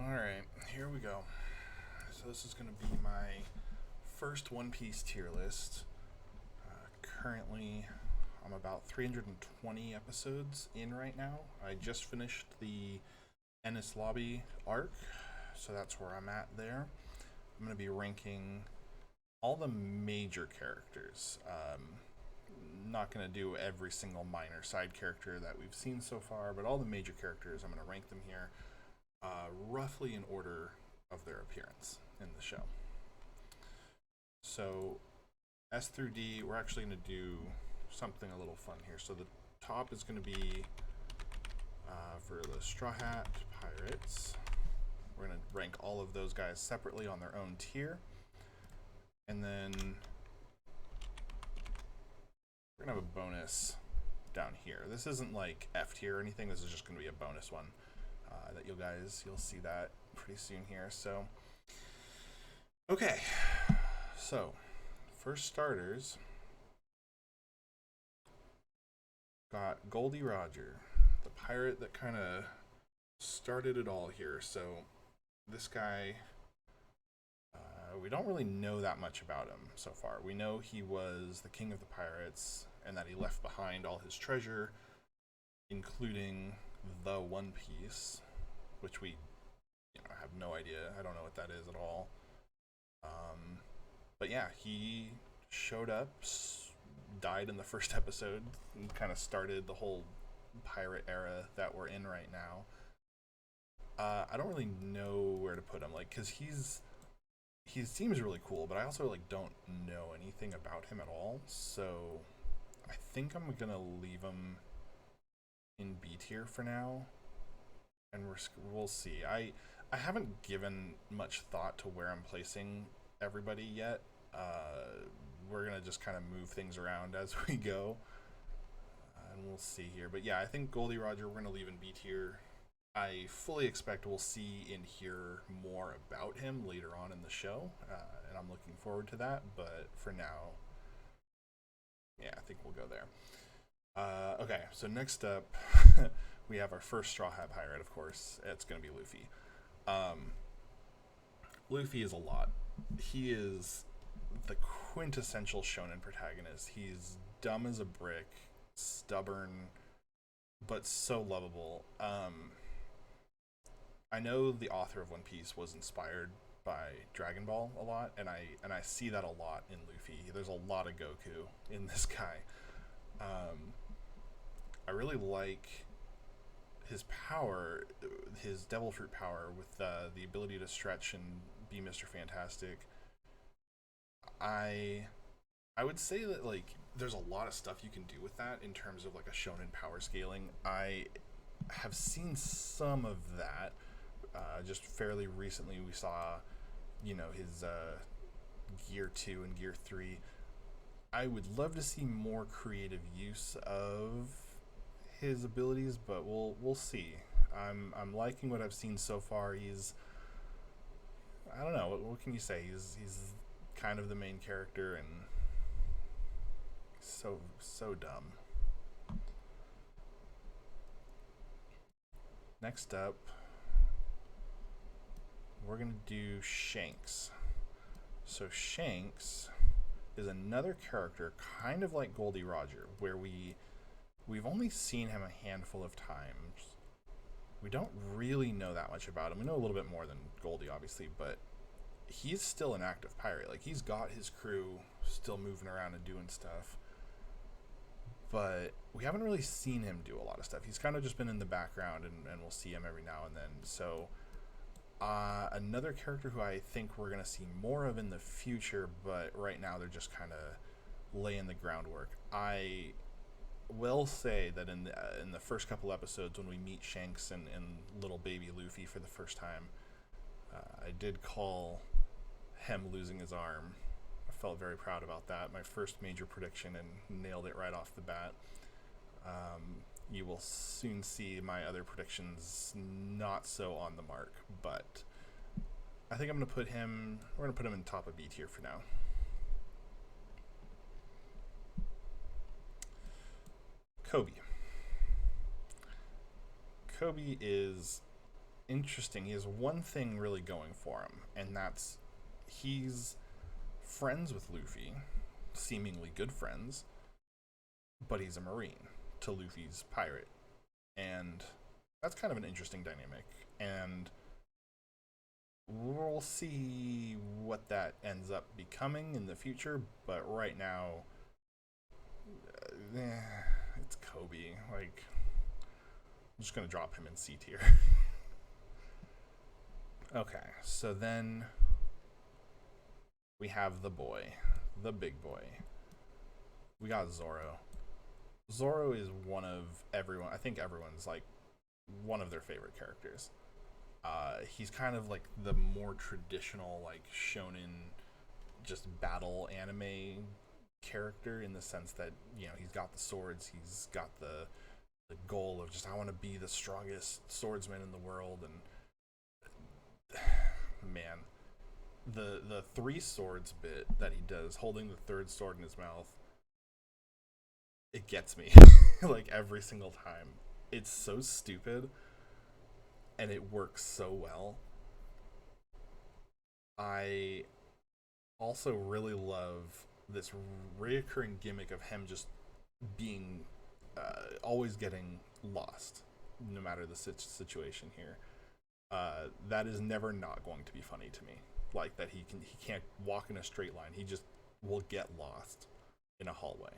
Alright, here we go. So this is going to be my first One Piece tier list. Currently, I'm about 320 episodes in right now. I just finished the Ennis Lobby arc, so that's where I'm at there. I'm going to be ranking all the major characters. Not going to do every single minor side character that we've seen so far, but all the major characters, I'm going to rank them here roughly in order of their appearance in the show. So S through D, we're actually going to do something a little fun here. So the top is going to be for the Straw Hat Pirates. We're going to rank all of those guys separately on their own tier. And then we're going to have a bonus down here. This isn't like F tier or anything. This is just going to be a bonus one that you'll see that pretty soon here. So, okay. So, for starters, got Goldie Roger, the pirate that kind of started it all here. So, this guy, we don't really know that much about him so far. We know he was the king of the pirates and that he left behind all his treasure, including the One Piece, which we have no idea. I don't know what that is at all. But yeah, he showed up, died in the first episode, and kind of started the whole pirate era that we're in right now. I don't really know where to put him, because he seems really cool, but I also don't know anything about him at all. So I think I'm gonna leave him in B tier for now, and we'll see. I haven't given much thought to where I'm placing everybody yet. We're gonna just kind of move things around as we go, and we'll see here. But yeah, I think Goldie Roger we're gonna leave in B tier. I fully expect we'll see and hear more about him later on in the show, and I'm looking forward to that. But for now, yeah, I think we'll go there. Okay, so next up, we have our first Straw Hat Pirate, of course. It's going to be Luffy. Luffy is a lot. He is the quintessential shonen protagonist. He's dumb as a brick, stubborn, but so lovable. I know the author of One Piece was inspired by Dragon Ball a lot, and I see that a lot in Luffy. There's a lot of Goku in this guy. I really like his power, his Devil Fruit power, with the ability to stretch and be Mr. Fantastic. I would say that there's a lot of stuff you can do with that in terms of a shonen power scaling. I have seen some of that. Just fairly recently, we saw, his Gear 2 and Gear 3. I would love to see more creative use of his abilities, but we'll see. I'm liking what I've seen so far. I don't know, what can you say? He's kind of the main character and so dumb. Next up, we're gonna do Shanks. So Shanks is another character kind of like Goldie Roger, where we've only seen him a handful of times. We don't really know that much about him. We know a little bit more than Goldie, obviously, but he's still an active pirate. He's got his crew still moving around and doing stuff, but we haven't really seen him do a lot of stuff. He's kind of just been in the background, and we'll see him every now and then. So another character who I think we're going to see more of in the future, but right now they're just kind of laying the groundwork. I will say that in the first couple episodes, when we meet Shanks and little baby Luffy for the first time, I did call him losing his arm. I felt very proud about that. My first major prediction, and nailed it right off the bat. You will soon see my other predictions not so on the mark, but I think we're going to put him in top of B tier for now. Koby. Koby is interesting. He has one thing really going for him, and that's he's friends with Luffy, seemingly good friends, but he's a Marine to Luffy's pirate. And that's kind of an interesting dynamic. And we'll see what that ends up becoming in the future, but right now, it's Kobe. Like, I'm just going to drop him in C tier. Okay, so then we have the boy, the big boy. We got Zoro. Zoro is one of everyone, I think everyone's like one of their favorite characters. He's kind of like the more traditional, like shonen, just battle anime character in the sense that, you know, he's got the swords, he's got the goal of just, I want to be the strongest swordsman in the world. And man, the three swords bit that he does, holding the third sword in his mouth, it gets me. Like every single time. It's so stupid and it works so well. I also really love this reoccurring gimmick of him just being always getting lost, no matter the situation here. That is never not going to be funny to me. Like that he can't walk in a straight line. He just will get lost in a hallway.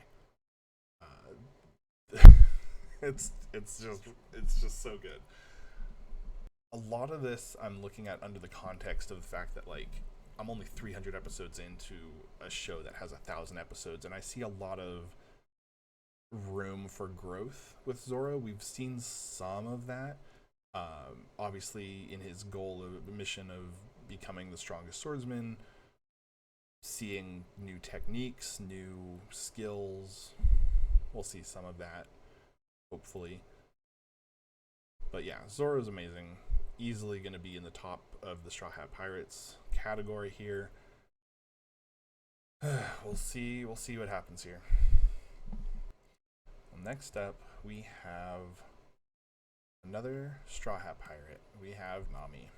It's just so good. A lot of this I'm looking at under the context of the fact that, like, I'm only 300 episodes into a show that has 1,000 episodes, and I see a lot of room for growth with Zoro. We've seen some of that. Obviously, in his goal of the mission of becoming the strongest swordsman, seeing new techniques, new skills. We'll see some of that, hopefully. But yeah, Zoro's amazing. Easily going to be in the top of the Straw Hat Pirates category here. We'll see what happens here. Well, next up, we have another Straw Hat Pirate. We have Nami.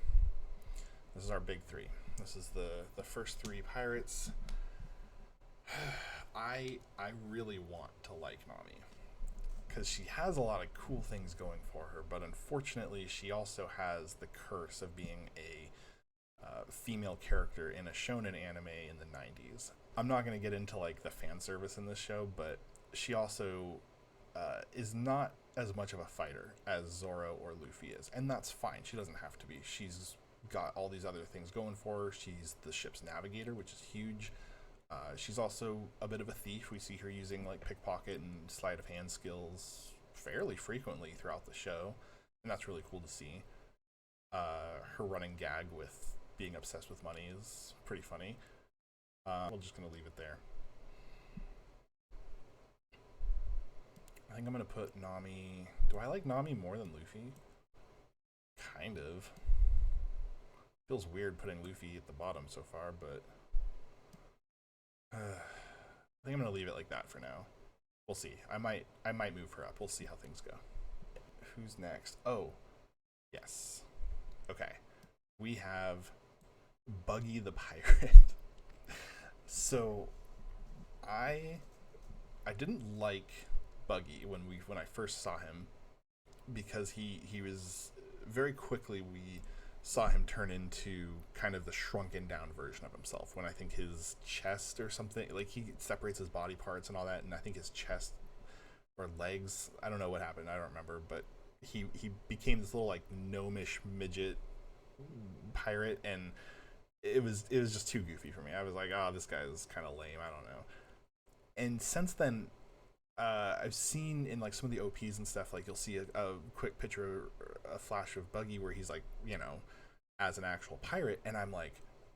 This is our big three. This is the first three pirates. I really want to like Nami because she has a lot of cool things going for her, but unfortunately she also has the curse of being a female character in a shonen anime in the 90s. I'm not going to get into like the fan service in this show, but she also is not as much of a fighter as Zoro or Luffy is, and that's fine. She doesn't have to be. She's got all these other things going for her. She's the ship's navigator, which is huge. She's also a bit of a thief. We see her using like pickpocket and sleight of hand skills fairly frequently throughout the show, and that's really cool to see. Her running gag with being obsessed with money is pretty funny. We're just gonna leave it there. I think I'm gonna put Nami. Do I like Nami more than Luffy? Kind of. Feels weird putting Luffy at the bottom so far, but I think I'm gonna leave it like that for now. We'll see. I might move her up. We'll see how things go. Who's next? Oh, yes. Okay, we have Buggy the Pirate. So, I didn't like Buggy when I first saw him because he was very quickly we saw him turn into kind of the shrunken down version of himself, when I think his chest or something, like he separates his body parts and all that, and I think his chest or legs, I don't know what happened, I don't remember, but he became this little like gnomish midget pirate, and it was just too goofy for me. I was like, oh, this guy is kind of lame, I don't know. And since then, I've seen in like some of the OPs and stuff, like you'll see a quick picture, a flash of Buggy where he's like, you know, as an actual pirate, and I'm like,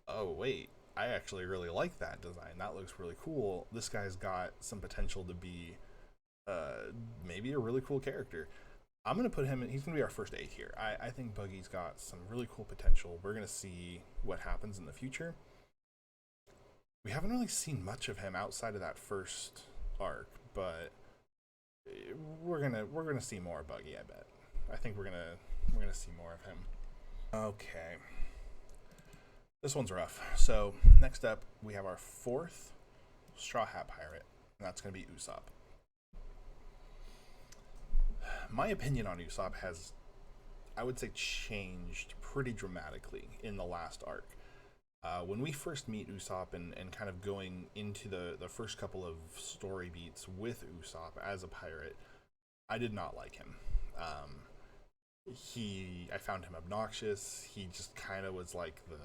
oh wait, I actually really like that design. That looks really cool. This guy's got some potential to be maybe a really cool character. I'm gonna put him in, he's gonna be our first A here. I think Buggy's got some really cool potential. We're gonna see what happens in the future. We haven't really seen much of him outside of that first arc, but we're gonna see more of Buggy. I bet. I think we're gonna see more of him. Okay. This one's rough. So, next up, we have our fourth Straw Hat Pirate, and that's going to be Usopp. My opinion on Usopp has, I would say, changed pretty dramatically in the last arc. When we first meet Usopp and kind of going into the first couple of story beats with Usopp as a pirate, I did not like him. I found him obnoxious. He just kind of was like the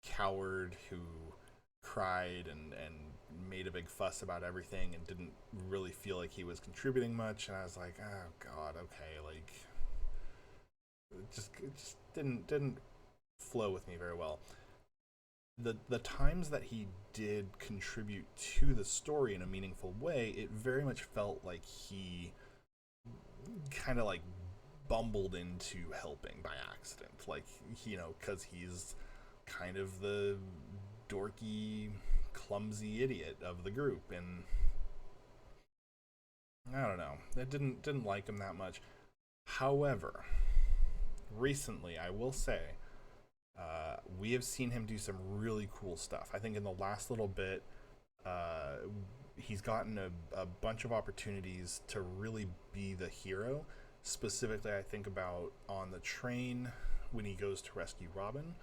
coward who cried and made a big fuss about everything and didn't really feel like he was contributing much. And I was like, oh god, okay, like it just didn't flow with me very well. The times that he did contribute to the story in a meaningful way, it very much felt like he kind of like bumbled into helping by accident, like, because he's kind of the dorky, clumsy idiot of the group, and I don't know, I didn't like him that much. However, recently, I will say, we have seen him do some really cool stuff. I think in the last little bit, he's gotten a bunch of opportunities to really be the hero. Specifically, I think about on the train when he goes to rescue Robin,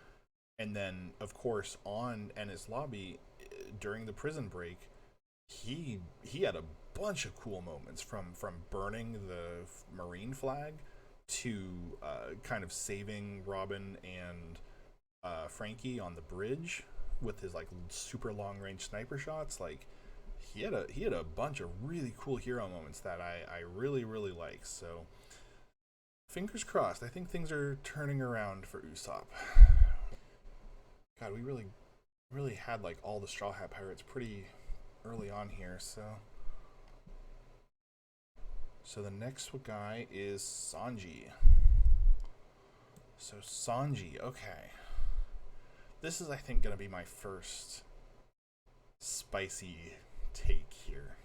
and then, of course, on Ennis Lobby during the prison break, he had a bunch of cool moments from burning the Marine flag to kind of saving Robin and Frankie on the bridge with his like super long range sniper shots. Like he had a bunch of really cool hero moments that I really like. So fingers crossed. I think things are turning around for Usopp. God, we really had like all the Straw Hat Pirates pretty early on here. So the next guy is Sanji. So Sanji, okay. This is, I think, going to be my first spicy take here.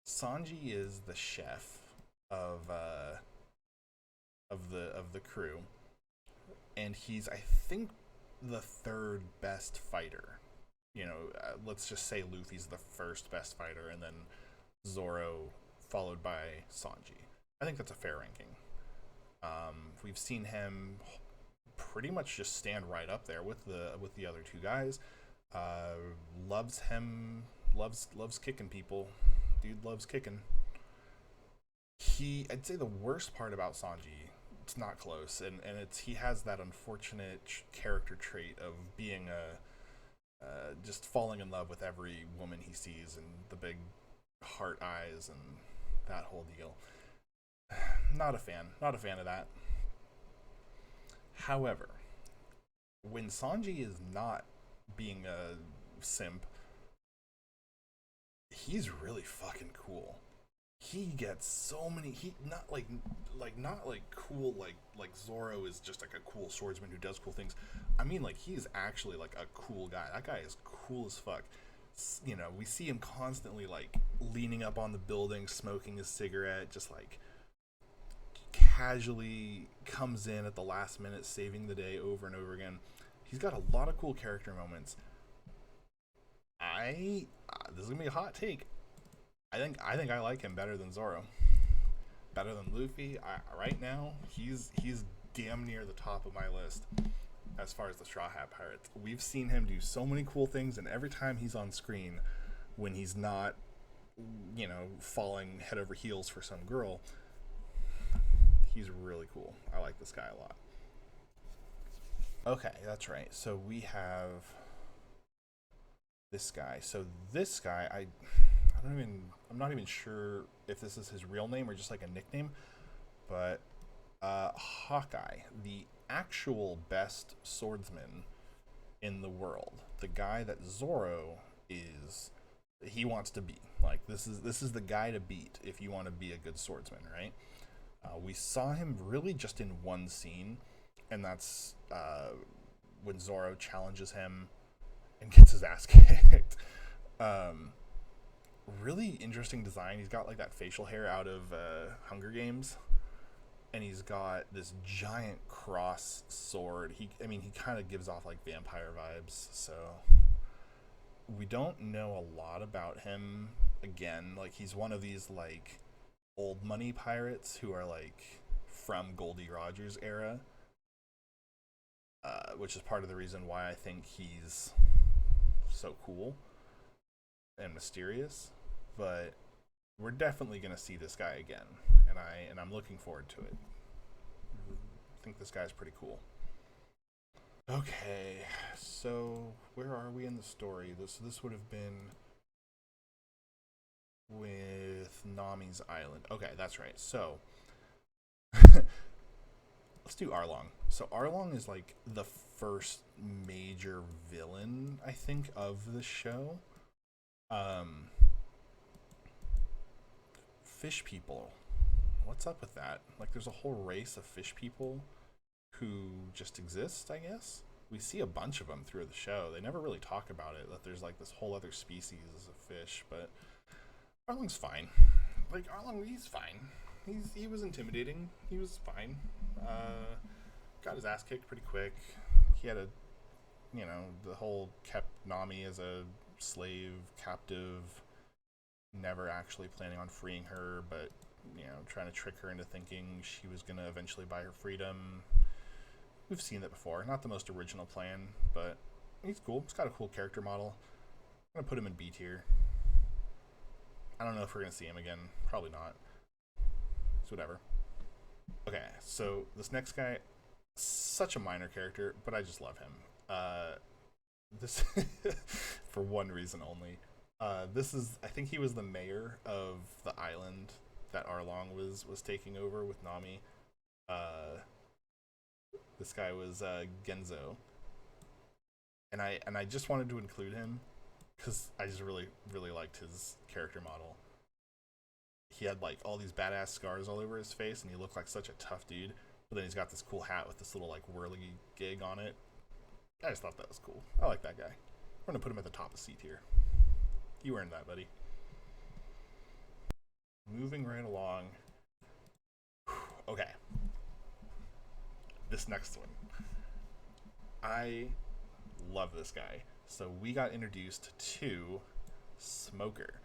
Sanji is the chef of the crew, and he's, I think, the third best fighter. Let's just say Luffy's the first best fighter, and then Zoro followed by Sanji. I think that's a fair ranking. We've seen him pretty much just stand right up there with the other two guys. Loves kicking people. Dude loves kicking. I'd say the worst part about Sanji, it's not close, and he has that unfortunate character trait of being just falling in love with every woman he sees and the big heart eyes and that whole deal. Not a fan of that. However, when Sanji is not being a simp, he's really fucking cool. He gets so many. He not like cool like Zoro is just like a cool swordsman who does cool things. I mean, like, he's actually like a cool guy. That guy is cool as fuck. We see him constantly like leaning up on the building, smoking his cigarette, just like casually comes in at the last minute, saving the day over and over again. He's got a lot of cool character moments. This is gonna be a hot take. I think I like him better than Zoro, better than Luffy. Right now, he's damn near the top of my list as far as the Straw Hat Pirates. We've seen him do so many cool things, and every time he's on screen, when he's not, falling head over heels for some girl, he's really cool. I like this guy a lot. Okay, that's right. So we have this guy. So this guy, I'm not even sure if this is his real name or just like a nickname, but Hawkeye, the actual best swordsman in the world, the guy that Zoro he wants to be. Like, this is the guy to beat if you want to be a good swordsman, right? We saw him really just in one scene, and that's when Zoro challenges him and gets his ass kicked. Really interesting design. He's got like that facial hair out of Hunger Games, and he's got this giant cross sword. I mean, he kind of gives off like vampire vibes. So we don't know a lot about him. Again, like he's one of these like old money pirates who are like from Goldie Rogers era, which is part of the reason why I think he's so cool and mysterious. But we're definitely gonna see this guy again, and I'm looking forward to it. I think this guy's pretty cool. Okay, so where are we in the story? This would have been with Nami's island. Okay, that's right. So let's do Arlong. So Arlong is like the first major villain, I think, of the show. Fish people. What's up with that? Like, there's a whole race of fish people who just exist, I guess. We see a bunch of them through the show. They never really talk about it, that there's like this whole other species of fish, but Arlong's fine. Like, Arlong, he's fine. He was intimidating. He was fine. Got his ass kicked pretty quick. He had the whole kept Nami as a slave, captive, never actually planning on freeing her, but, trying to trick her into thinking she was going to eventually buy her freedom. We've seen that before. Not the most original plan, but he's cool. He's got a cool character model. I'm going to put him in B tier. I don't know if we're going to see him again. Probably not. It's whatever. Okay, so this next guy, such a minor character, but I just love him. This for one reason only. I think he was the mayor of the island that Arlong was taking over with Nami. This guy was Genzo, and I just wanted to include him because I just really liked his character model. He had like all these badass scars all over his face, and he looked like such a tough dude. But then he's got this cool hat with this little like whirly gig on it. I just thought that was cool. I like that guy. We're gonna put him at the top of C tier. You earned that, buddy. Moving right along. Okay. This next one. I love this guy. So we got introduced to Smoker.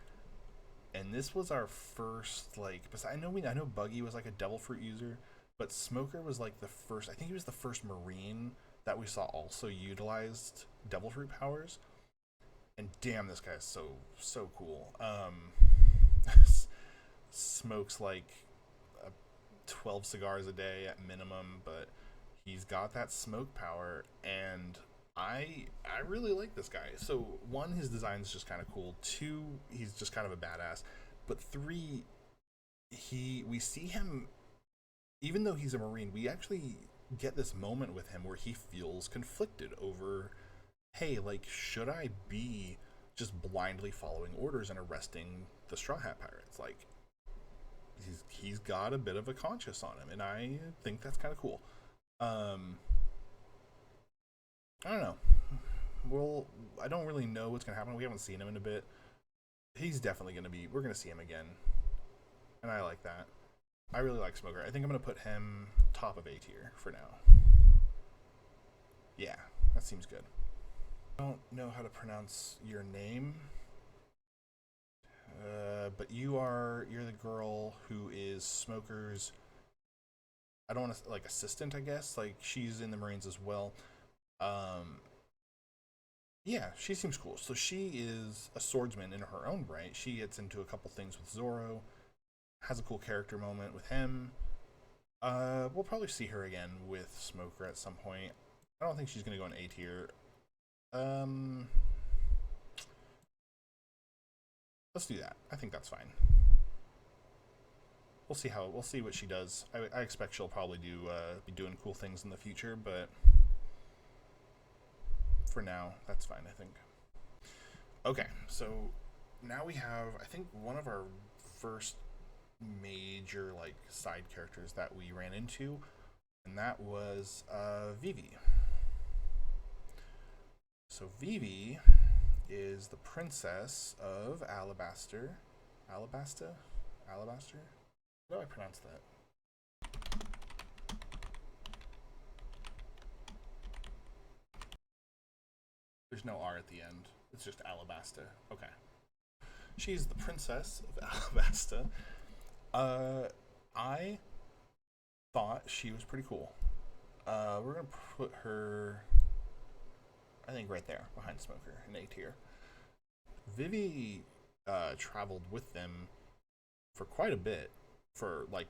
And this was our first, like, I know Buggy was like a devil fruit user, but Smoker was like the first, I think he was the first Marine that we saw also utilized devil fruit powers. And damn, this guy is so cool. Smokes like 12 cigars a day at minimum, but he's got that smoke power, and I really like this guy. So one, his design's just kind of cool. Two, he's just kind of a badass. But three, we see him, even though he's a Marine, we actually get this moment with him where he feels conflicted over, hey, like, should I be just blindly following orders and arresting the Straw Hat Pirates? Like, he's got a bit of a conscience on him, and I think that's kind of cool. I don't know. Well, I don't really know what's going to happen. We haven't seen him in a bit. He's definitely going to be... We're going to see him again. And I like that. I really like Smoker. I think I'm going to put him top of A tier for now. Yeah, that seems good. I don't know how to pronounce your name. But you're the girl who is Smoker's... I don't want to... like, assistant, I guess. Like, she's in the Marines as well. Yeah, she seems cool. So she is a swordsman in her own right. She gets into a couple things with Zoro, has a cool character moment with him. We'll probably see her again with Smoker at some point. I don't think she's gonna go in A tier. Let's do that. I think that's fine. We'll see what she does. I expect she'll probably be doing cool things in the future, but for now, that's fine, I think. Okay, so now we have, I think, one of our first major, like, side characters that we ran into, and that was Vivi. So Vivi is the princess of Alabaster. Alabaster? How do I pronounce that? There's no R at the end. It's just Alabasta. Okay. She's the princess of Alabasta. I thought she was pretty cool. We're gonna put her, I think, right there behind Smoker in A tier. Vivi traveled with them for quite a bit, for like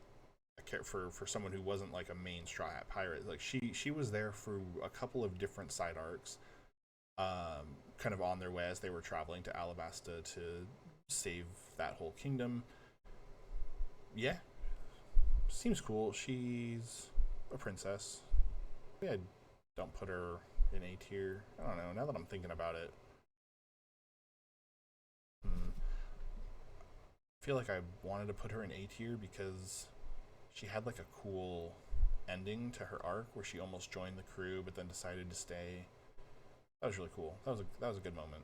for someone who wasn't like a main Straw Hat pirate. Like she was there for a couple of different side arcs, kind of on their way as they were traveling to Alabasta to save that whole kingdom. Yeah, seems cool. She's a princess. Maybe I don't put her in A tier. I don't know. Now that I'm thinking about it, I feel like I wanted to put her in A tier because she had like a cool ending to her arc where she almost joined the crew but then decided to stay. That was really cool. That was a good moment.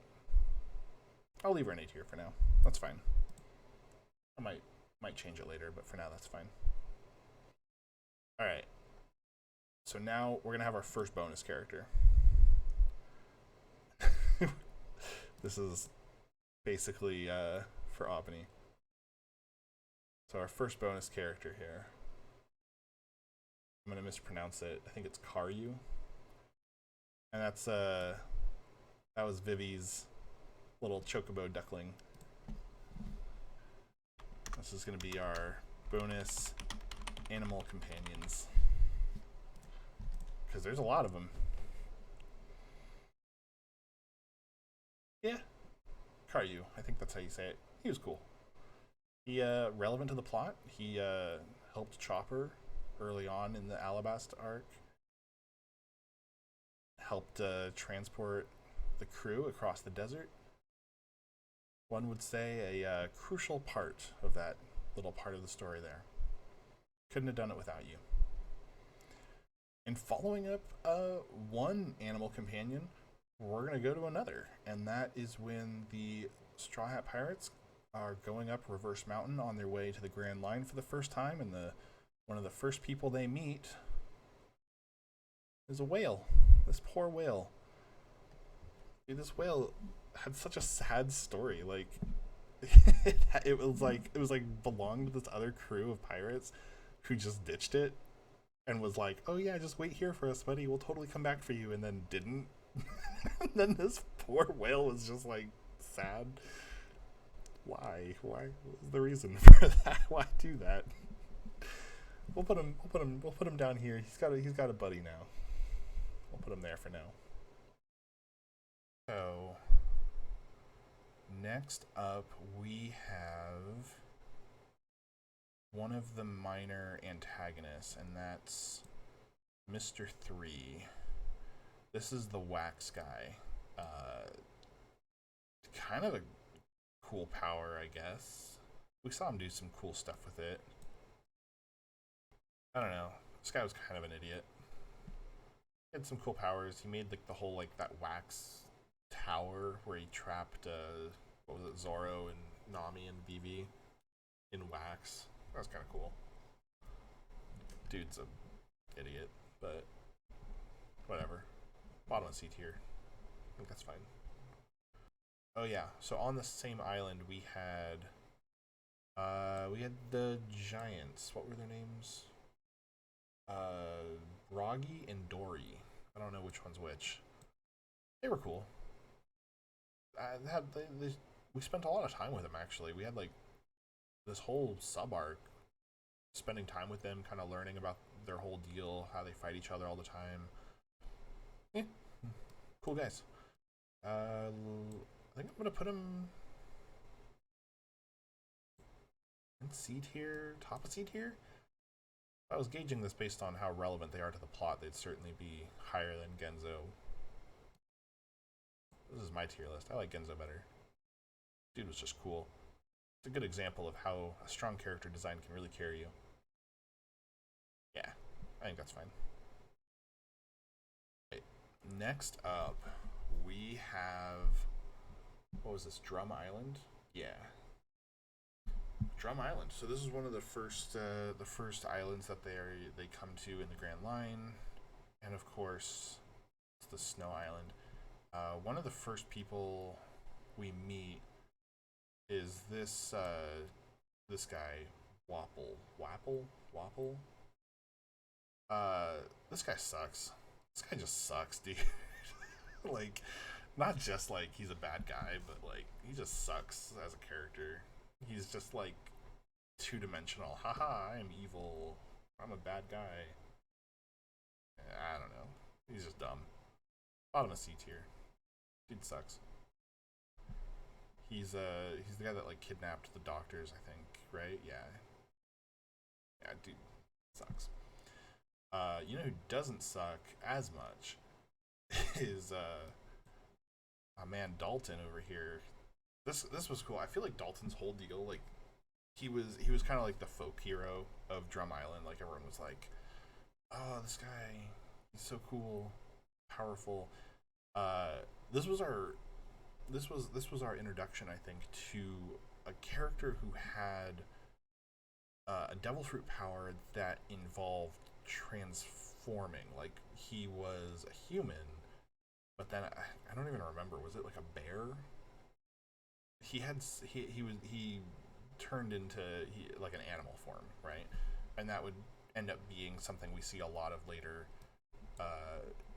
I'll leave her in A tier for now. That's fine. I might change it later, but for now that's fine. All right. So now we're gonna have our first bonus character. This is basically for Albany. So our first bonus character here. I'm gonna mispronounce it. I think it's Karyu. And that's that was Vivi's little chocobo duckling. This is gonna be our bonus animal companions. Because there's a lot of them. Yeah. Karyu, I think that's how you say it. He was cool. He relevant to the plot. He helped Chopper early on in the Alabasta arc. Helped transport the crew across the desert. One would say a crucial part of that little part of the story there. Couldn't have done it without you. And following up one animal companion, we're going to go to another. And that is when the Straw Hat Pirates are going up Reverse Mountain on their way to the Grand Line for the first time. And one of the first people they meet is a whale. This poor whale. Dude, this whale had such a sad story. Like, it was like belonged to this other crew of pirates who just ditched it and was like, oh yeah, just wait here for us, buddy, we'll totally come back for you, and then didn't. And then this poor whale was just like sad. Why what was the reason for that? Why do that? We'll put him down here. He's got a buddy now. We'll put him there for now. So next up we have one of the minor antagonists, and that's Mr. 3. This is the wax guy. Kind of a cool power, I guess. We saw him do some cool stuff with it. I don't know. This guy was kind of an idiot. He had some cool powers. He made like the whole like that wax tower where he trapped what was it, Zoro and Nami and Vivi in wax. That was kind of cool. Dude's a idiot, but whatever. Bottom of C tier. I think that's fine. Oh yeah, so on the same island we had the giants. What were their names? Roggy and Dory. I don't know which one's which. They were cool. We spent a lot of time with them, actually. We had like this whole sub arc spending time with them, kind of learning about their whole deal, how they fight each other all the time. Yeah, cool guys. I think I'm gonna put them in C tier, top of C tier. If I was gauging this based on how relevant they are to the plot, they'd certainly be higher than Genzo. This is my tier list. I like Genzo better. Dude was just cool. It's a good example of how a strong character design can really carry you. Yeah, I think that's fine. Okay, next up, we have, what was this, Drum Island? Yeah. Drum Island. So this is one of the first islands that they come to in the Grand Line, and of course, it's the Snow Island. One of the first people we meet is this guy, Wapple. This guy sucks. This guy just sucks, dude. Like, not just like he's a bad guy, but like he just sucks as a character. He's just like two dimensional. Haha, I am evil. I'm a bad guy. I don't know. He's just dumb. Bottom of C tier. Dude sucks. He's the guy that like kidnapped the doctors, I think, right? Yeah. Yeah, dude sucks. You know who doesn't suck as much is my man Dalton over here. This was cool. I feel like Dalton's whole deal, like he was kind of like the folk hero of Drum Island. Like everyone was like, "Oh, this guy, he's so cool, powerful." Uh, this was our this was our introduction, I think, to a character who had a devil fruit power that involved transforming. Like he was a human, but then I don't even remember. Was it like a bear? He turned into like an animal form, right? And that would end up being something we see a lot of later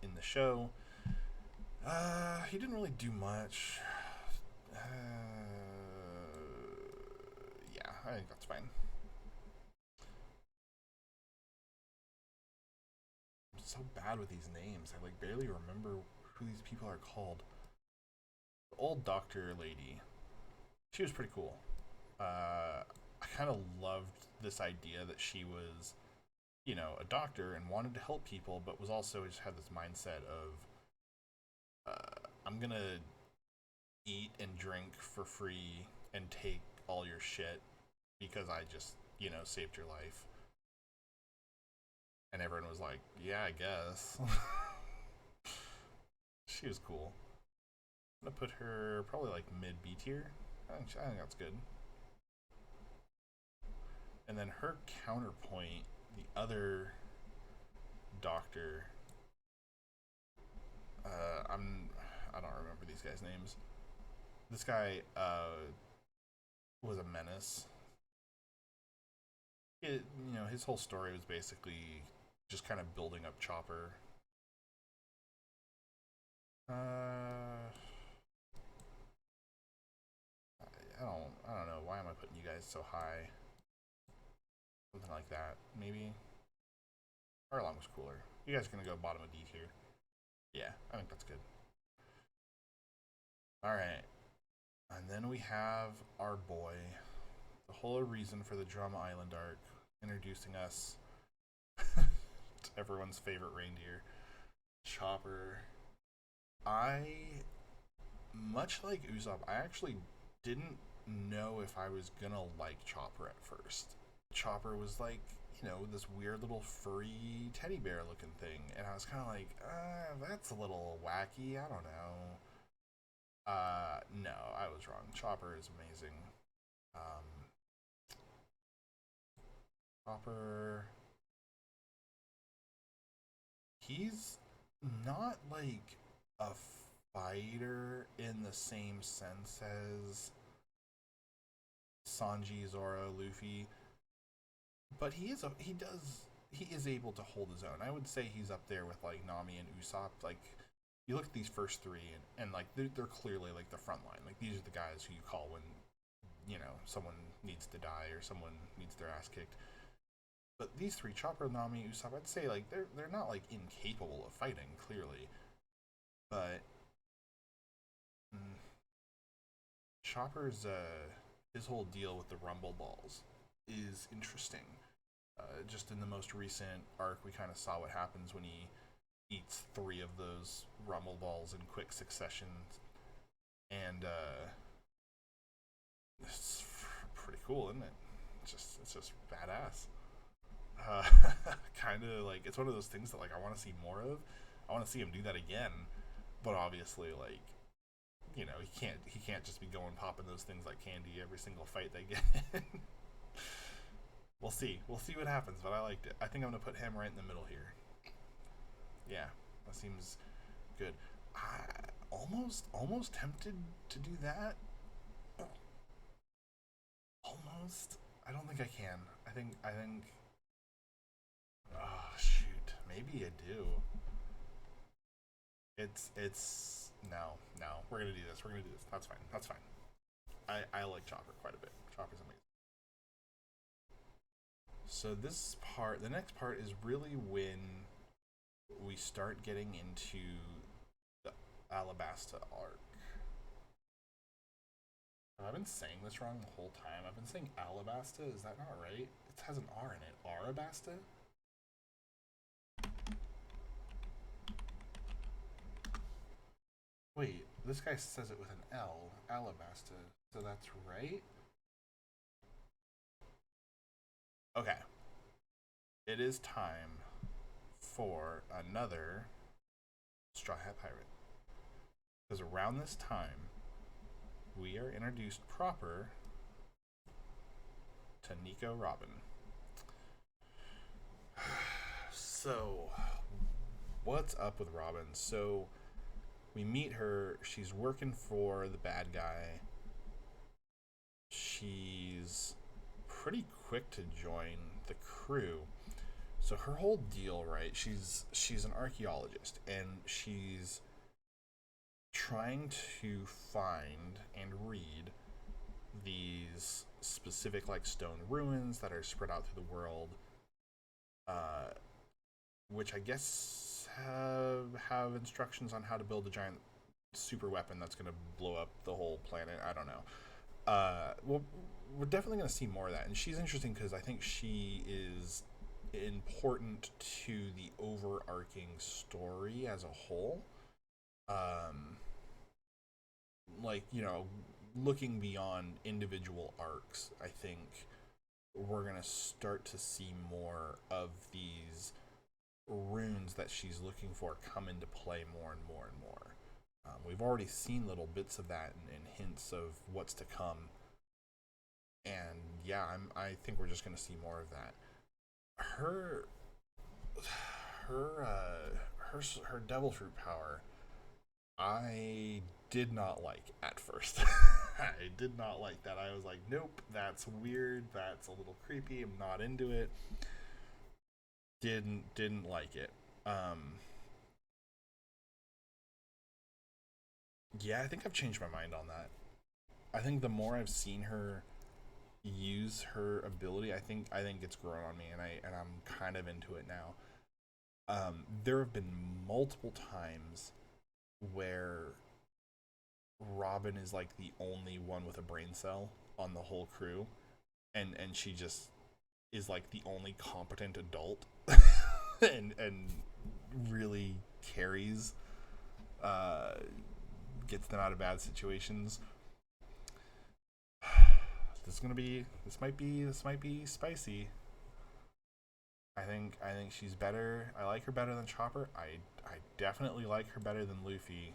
in the show. He didn't really do much. Yeah, I think that's fine. I'm so bad with these names. I like barely remember who these people are called. The old doctor lady. She was pretty cool. I kind of loved this idea that she was, you know, a doctor and wanted to help people, but was also just had this mindset of, I'm gonna eat and drink for free and take all your shit because I just, you know, saved your life. And everyone was like, yeah, I guess. She was cool. I'm gonna put her probably like mid B tier. I think that's good. And then her counterpoint, the other doctor, I don't remember these guys' names. This guy was a menace. You know, his whole story was basically just kind of building up Chopper. I don't know. Why am I putting you guys so high? Something like that, maybe. Arlong was cooler. You guys are gonna go bottom of D tier. Yeah, I think that's good. All right, and then we have our boy, the whole reason for the Drama Island arc, introducing us to everyone's favorite reindeer, Chopper. I, much like Usopp, I actually didn't know if I was gonna like Chopper at first. Chopper was like, you know, this weird little furry teddy bear looking thing, and I was kind of like, that's a little wacky. I don't know. No, I was wrong. Chopper is amazing. Um, Chopper, he's not like a fighter in the same sense as Sanji, Zoro, Luffy, but he is able to hold his own. I would say he's up there with like Nami and Usopp. Like you look at these first three, and like they're clearly like the front line. Like these are the guys who you call when, you know, someone needs to die or someone needs their ass kicked. But these three, Chopper, Nami, Usopp, I'd say like they're not like incapable of fighting, clearly, but Chopper's his whole deal with the Rumble Balls is interesting. Just in the most recent arc, we kind of saw what happens when he eats three of those Rumble Balls in quick succession, and it's pretty cool, isn't it? It's just badass. Uh, kind of like it's one of those things that like I want to see more of. I want to see him do that again, but obviously, like, you know, he can't just be going popping those things like candy every single fight they get. We'll see what happens, but I liked it. I think I'm gonna put him right in the middle here. Yeah, that seems good. almost tempted to do that. Almost. I don't think I can. I think. Oh shoot. Maybe I do. It's no. We're gonna do this. We're gonna do this. That's fine. That's fine. I like Chopper quite a bit. Chopper's amazing. So this part, the next part is really when we start getting into the Alabasta arc. Have I been saying this wrong the whole time? I've been saying Alabasta. Is that not right? It has an R in it. Arabasta? Wait, this guy says it with an L. Alabasta. So that's right? Okay. It is time for another Straw Hat Pirate. Because around this time, we are introduced proper to Nico Robin. So, what's up with Robin? So, we meet her. She's working for the bad guy. She's pretty quick to join the crew. So her whole deal, right? She's an archaeologist, and she's trying to find and read these specific like stone ruins that are spread out through the world, which I guess have instructions on how to build a giant super weapon that's going to blow up the whole planet. I don't know. Well, we're definitely going to see more of that, and she's interesting because I think she is important to the overarching story as a whole. Like, you know, looking beyond individual arcs, I think we're going to start to see more of these runes that she's looking for come into play more and more and more. We've already seen little bits of that and hints of what's to come, and yeah, I think we're just going to see more of that. Her, her devil fruit power, I did not like at first. I did not like that. I was like, nope, that's weird. That's a little creepy. I'm not into it. Didn't like it. Yeah, I think I've changed my mind on that. I think the more I've seen her use her ability, I think it's grown on me, and I'm kind of into it now. There have been multiple times where Robin is like the only one with a brain cell on the whole crew, and she just is like the only competent adult, and really carries, uh, gets them out of bad situations. This might be spicy. I think she's better. I like her better than Chopper. I definitely like her better than Luffy.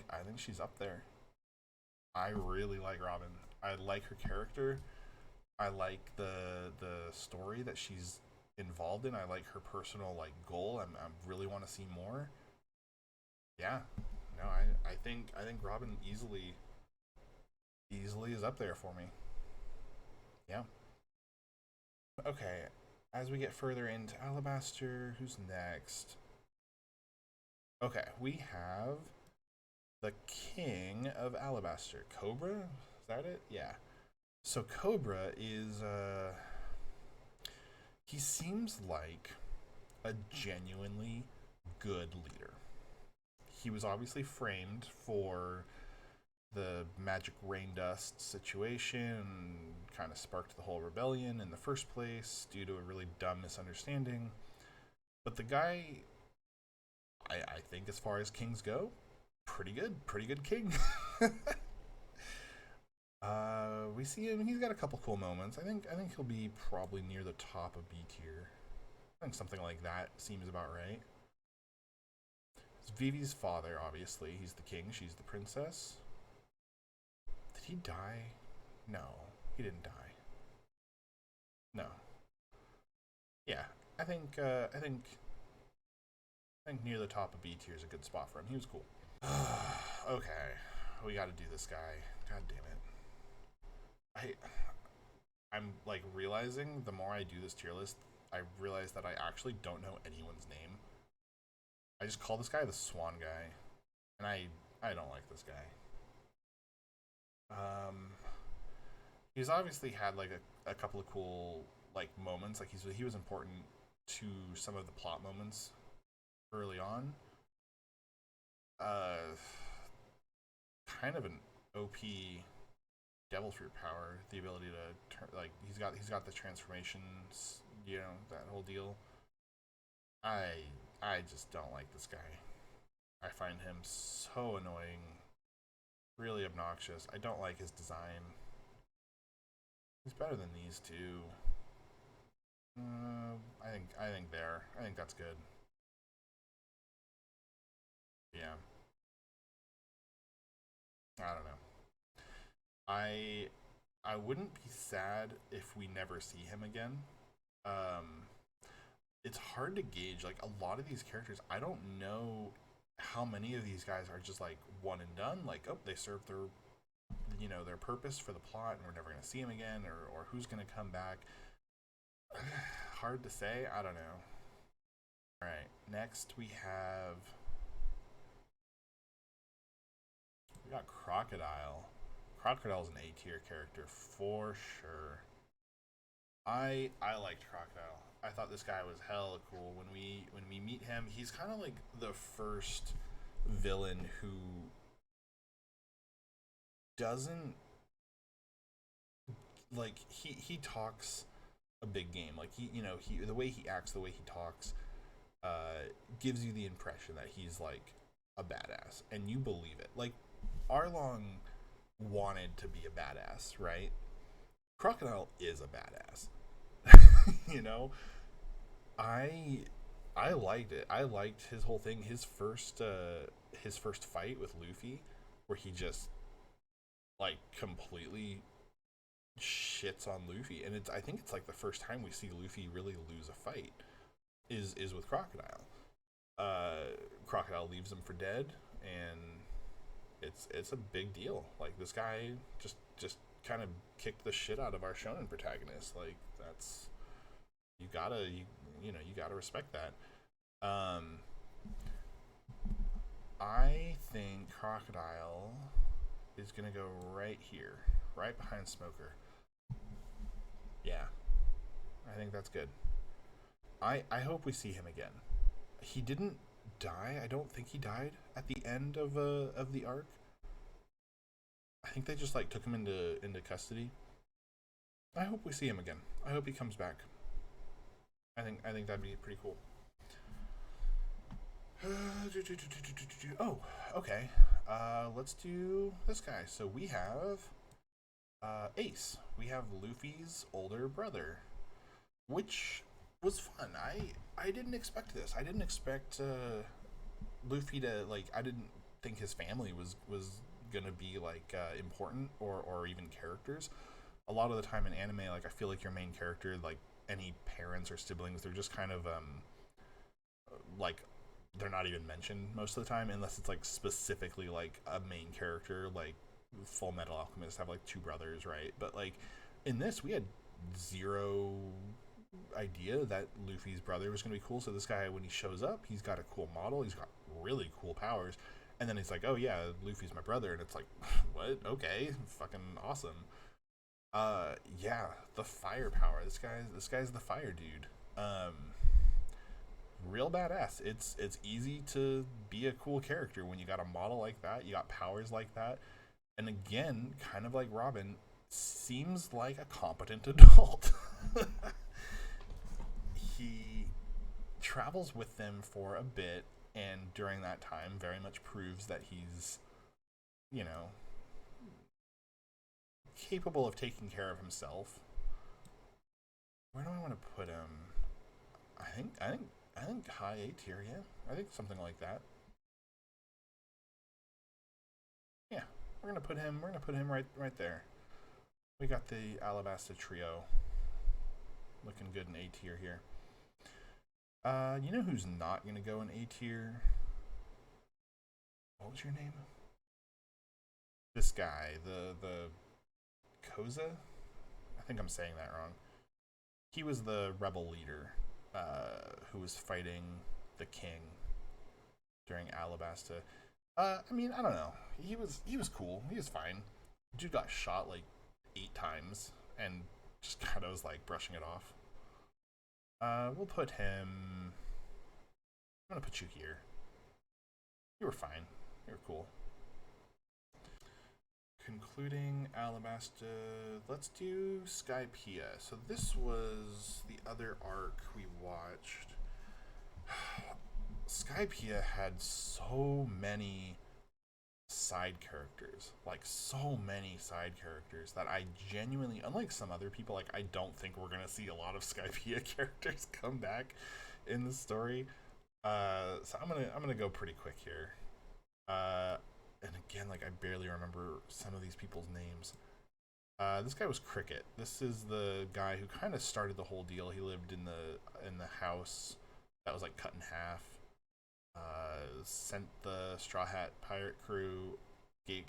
I think she's up there. I really like Robin. I like her character. I like the story that she's involved in. I like her personal like goal. I really want to see more. Yeah. No, I think Robin easily is up there for me. Yeah. Okay. As we get further into Alabaster, who's next? Okay, we have the King of Alabaster, Cobra. Is that it? Yeah. So Cobra is he seems like a genuinely good leader. He was obviously framed for the magic rain dust situation, kind of sparked the whole rebellion in the first place due to a really dumb misunderstanding. But the guy, I think, as far as kings go, pretty good king. We see him. He's got a couple cool moments. I think he'll be probably near the top of B tier. I think something like that seems about right. It's Vivi's father, obviously. He's the king. She's the princess. Did he die? No, he didn't die. No. Yeah, I think near the top of B tier is a good spot for him. He was cool. Okay, we got to do this guy. God damn it. I'm like realizing the more I do this tier list, I realize that I actually don't know anyone's name. I just call this guy the Swan guy, and I don't like this guy. Um, he's obviously had like a couple of cool like moments. Like he was important to some of the plot moments early on. Uh, kind of an OP devil fruit power, the ability to turn like he's got the transformations, you know, that whole deal. I just don't like this guy. I find him so annoying, really obnoxious. I don't like his design. He's better than these two. I think that's good. Yeah, I don't know. I I wouldn't be sad if we never see him again. Um, it's hard to gauge. Like a lot of these characters, I don't know how many of these guys are just like one and done. Like, oh, they served their their purpose for the plot, and we're never gonna see him again, or who's gonna come back. Hard to say. I don't know. All right, next we got Crocodile. Crocodile's an A tier character for sure. I liked Crocodile. I thought this guy was hella cool. When we meet him, he's kind of like the first villain who doesn't like he talks a big game. Like he the way he acts, the way he talks, gives you the impression that he's like a badass, and you believe it. Like Arlong wanted to be a badass, right? Crocodile is a badass. you know, I I liked it. I liked his whole thing. His first fight with Luffy, where he just like completely shits on Luffy, and I think it's like the first time we see Luffy really lose a fight is with Crocodile. Crocodile leaves him for dead, and it's a big deal. Like this guy just kind of kicked the shit out of our shonen protagonist. Like that's you gotta you gotta respect that. Um, I think Crocodile is gonna go right here, right behind Smoker. Yeah, I think that's good. I hope we see him again. He didn't die. I don't think he died at the end of the arc. I think they just like took him into custody. I hope we see him again. I hope he comes back. I think that'd be pretty cool. Oh, okay. Let's do this guy. So we have Ace. We have Luffy's older brother, which was fun. I didn't expect this. I didn't expect Luffy to like. I didn't think his family was gonna be like important or even characters. A lot of the time in anime, like I feel like your main character, like any parents or siblings, they're just kind of like they're not even mentioned most of the time unless it's like specifically like a main character like Full Metal Alchemist have like two brothers, right? But like in this we had zero idea that Luffy's brother was going to be cool. So this guy, when he shows up, he's got a cool model, he's got really cool powers, and then he's like, oh yeah, Luffy's my brother, and it's like what? Okay, fucking awesome. Yeah, the firepower, this guy's the fire dude. Real badass. It's easy to be a cool character when you got a model like that, you got powers like that, and again, kind of like Robin, seems like a competent adult. He travels with them for a bit, and during that time, very much proves that he's, you know, capable of taking care of himself. Where do I want to put him? I think high A tier. Yeah, I think something like that. Yeah, we're gonna put him. We're gonna put him right there. We got the Alabasta trio looking good in A tier here. You know who's not gonna go in A tier? What was your name? This guy, the Koza? I think I'm saying that wrong. He was the rebel leader who was fighting the king during Alabasta. I mean, I don't know. He was cool. He was fine. Dude got shot like 8 times and just kind of was like brushing it off. We'll put him. I'm gonna put you here. You were fine. You were cool. Concluding Alabasta. Let's do Skypiea. So this was the other arc we watched. Skypiea had so many side characters, like so many side characters that I genuinely, unlike some other people, like I don't think we're gonna see a lot of Skypiea characters come back in the story. So I'm gonna go pretty quick here. And again, like I barely remember some of these people's names. This guy was Cricket. This is the guy who kind of started the whole deal. He lived in the house that was like cut in half. Sent the Straw Hat pirate crew,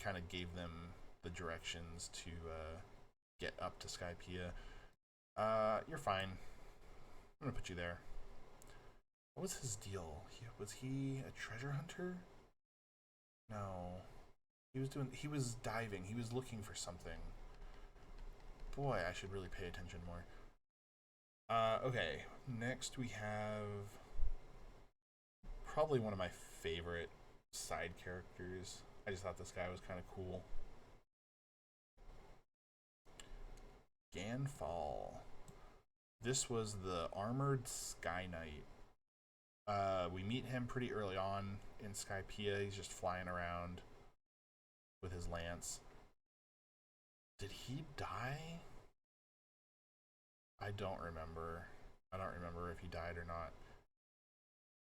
kind of gave them the directions to get up to Skypiea. You're fine. I'm gonna put you there. What was his deal? Was he a treasure hunter? No. He was diving. He was looking for something. Boy, I should really pay attention more. Okay. Next we have probably one of my favorite side characters. I just thought this guy was kind of cool. Ganfall. This was the armored Sky Knight. We meet him pretty early on in Skypiea. He's just flying around with his lance. Did he die? I don't remember. I don't remember if he died or not.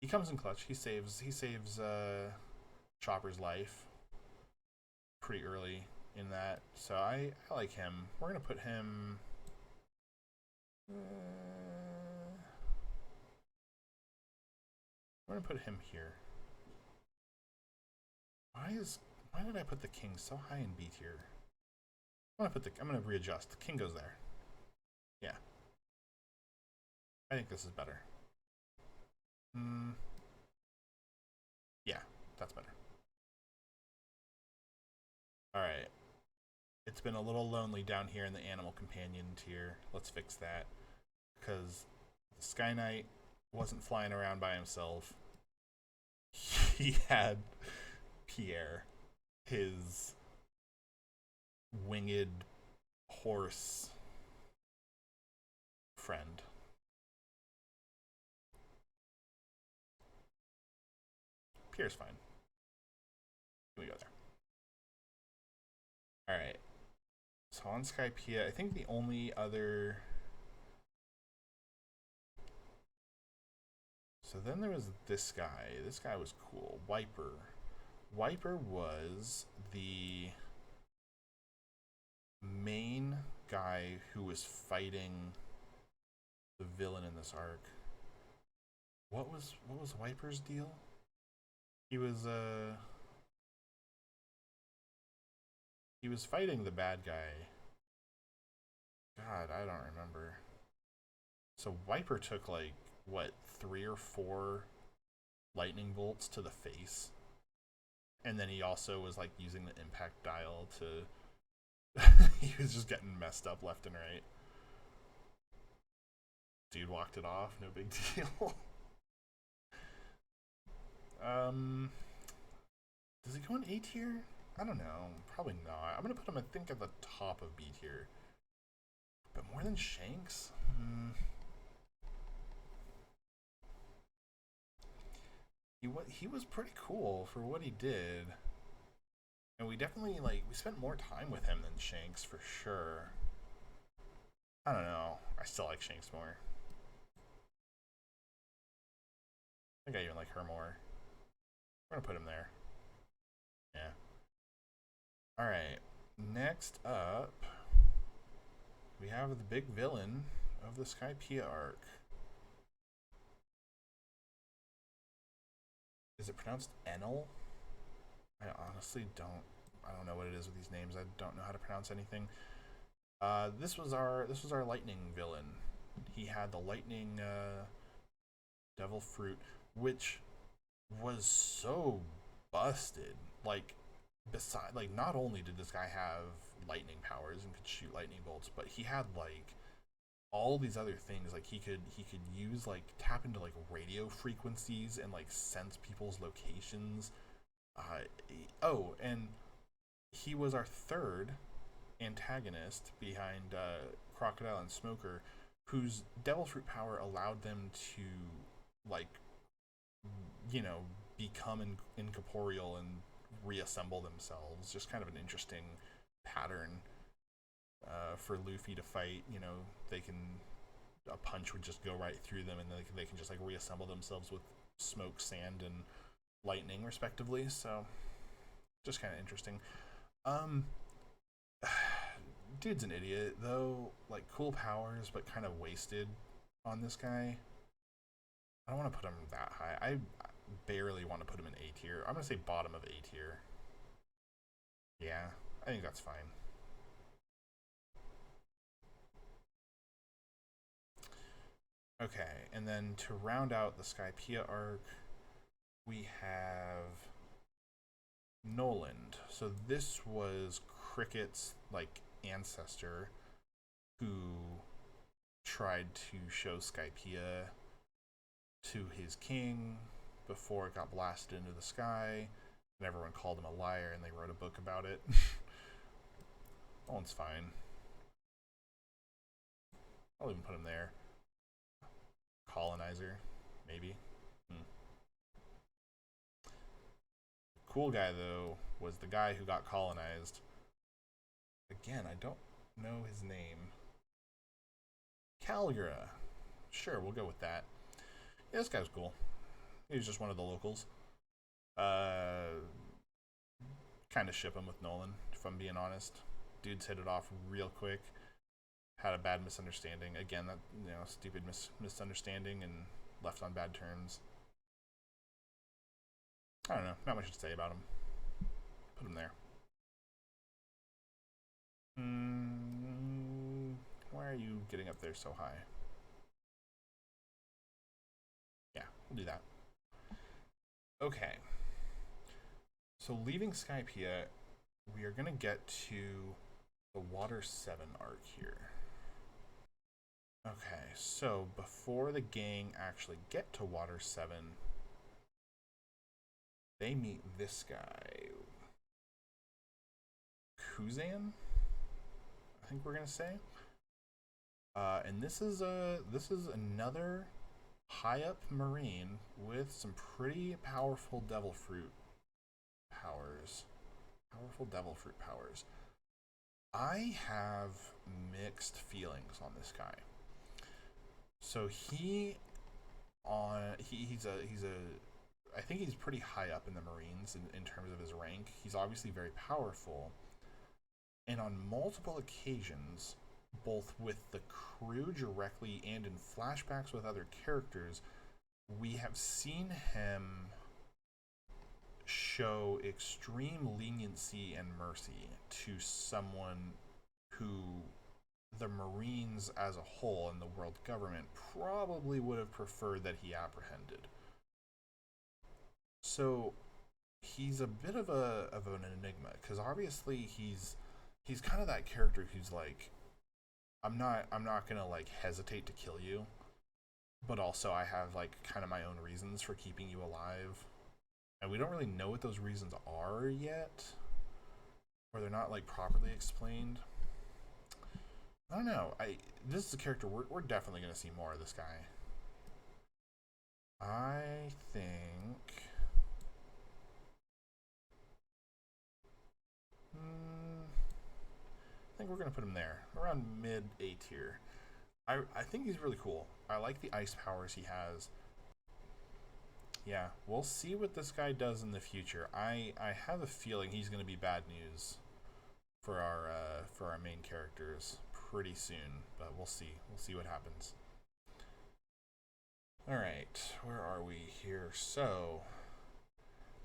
He comes in clutch. He saves Chopper's life pretty early in that. So I like him. We're gonna put him. We're gonna put him here. Why did I put the king so high in B tier? I'm gonna readjust. The king goes there. Yeah. I think this is better. Yeah, that's better. Alright. It's been a little lonely down here in the animal companion tier. Let's fix that. Because the Sky Knight wasn't flying around by himself. He had Pierre, his winged horse friend. Pierre's fine. Can we go there? Alright. So on Skypiea, I think the only other. So then there was this guy. This guy was cool. Wiper. Wiper was the main guy who was fighting the villain in this arc. What was Wiper's deal? He was fighting the bad guy. God, I don't remember. So Wiper took like what, 3 or 4 lightning bolts to the face. And then he also was like using the impact dial to he was just getting messed up left and right. Dude walked it off, no big deal. Does he go in A tier? I don't know. Probably not. I'm gonna put him, I think, at the top of B tier. But more than Shanks? He was pretty cool for what he did. And we definitely, like, we spent more time with him than Shanks, for sure. I don't know. I still like Shanks more. I think I even like her more. We're gonna put him there. Yeah. Alright. Next up, we have the big villain of the Skypiea arc. Is it pronounced Enel? I honestly don't. I don't know what it is with these names. I don't know how to pronounce anything. This was our lightning villain. He had the lightning devil fruit, which was so busted. Like, beside, like, not only did this guy have lightning powers and could shoot lightning bolts, but he had like all these other things. Like he could use, like, tap into like radio frequencies and like sense people's locations. Oh, and he was our third antagonist behind Crocodile and Smoker, whose devil fruit power allowed them to, like, you know, become incorporeal and reassemble themselves. Just kind of an interesting pattern for Luffy to fight. You know, they can, a punch would just go right through them, and they can just like reassemble themselves with smoke, sand, and lightning, respectively. So, just kind of interesting. Um, Dude's an idiot though. Like, cool powers, but kind of wasted on this guy. I don't want to put him that high. I barely want to put him in A tier. I'm gonna say bottom of A tier. Yeah, I think that's fine. Okay, and then to round out the Skypiea arc, we have Noland. So this was Cricket's, like, ancestor who tried to show Skypiea to his king before it got blasted into the sky, and everyone called him a liar, and they wrote a book about it. That one's fine. I'll even put him there. Colonizer, maybe. Hmm. Cool guy, though, was the guy who got colonized. Again, I don't know his name. Calgara. Sure, we'll go with that. Yeah, this guy's cool. He was just one of the locals. Kind of ship him with Nolan, if I'm being honest. Dudes hit it off real quick. Had a bad misunderstanding. Again, that, stupid misunderstanding, and left on bad terms. I don't know. Not much to say about him. Put him there. Why are you getting up there so high? Yeah, we'll do that. Okay. So leaving Skypiea, we are going to get to the Water 7 arc here. Okay, so before the gang actually get to Water 7, they meet this guy. Kuzan, I think we're going to say. And this is another high up Marine with some pretty powerful Devil Fruit powers. I have mixed feelings on this guy. So he's I think he's pretty high up in the Marines in terms of his rank. He's obviously very powerful, and on multiple occasions, both with the crew directly and in flashbacks with other characters, we have seen him show extreme leniency and mercy to someone who the Marines as a whole and the world government probably would have preferred that he apprehended. So he's a bit of an enigma, because obviously he's kind of that character who's like, I'm not gonna like hesitate to kill you, but also I have like kind of my own reasons for keeping you alive, and we don't really know what those reasons are yet, or they're not like properly explained. I don't know. This is a character we're definitely gonna see more of this guy. I think. I think we're gonna put him there, around mid A tier. I think he's really cool. I like the ice powers he has. Yeah, we'll see what this guy does in the future. I have a feeling he's gonna be bad news for our main characters pretty soon, but we'll see. We'll see what happens. All right, where are we here? So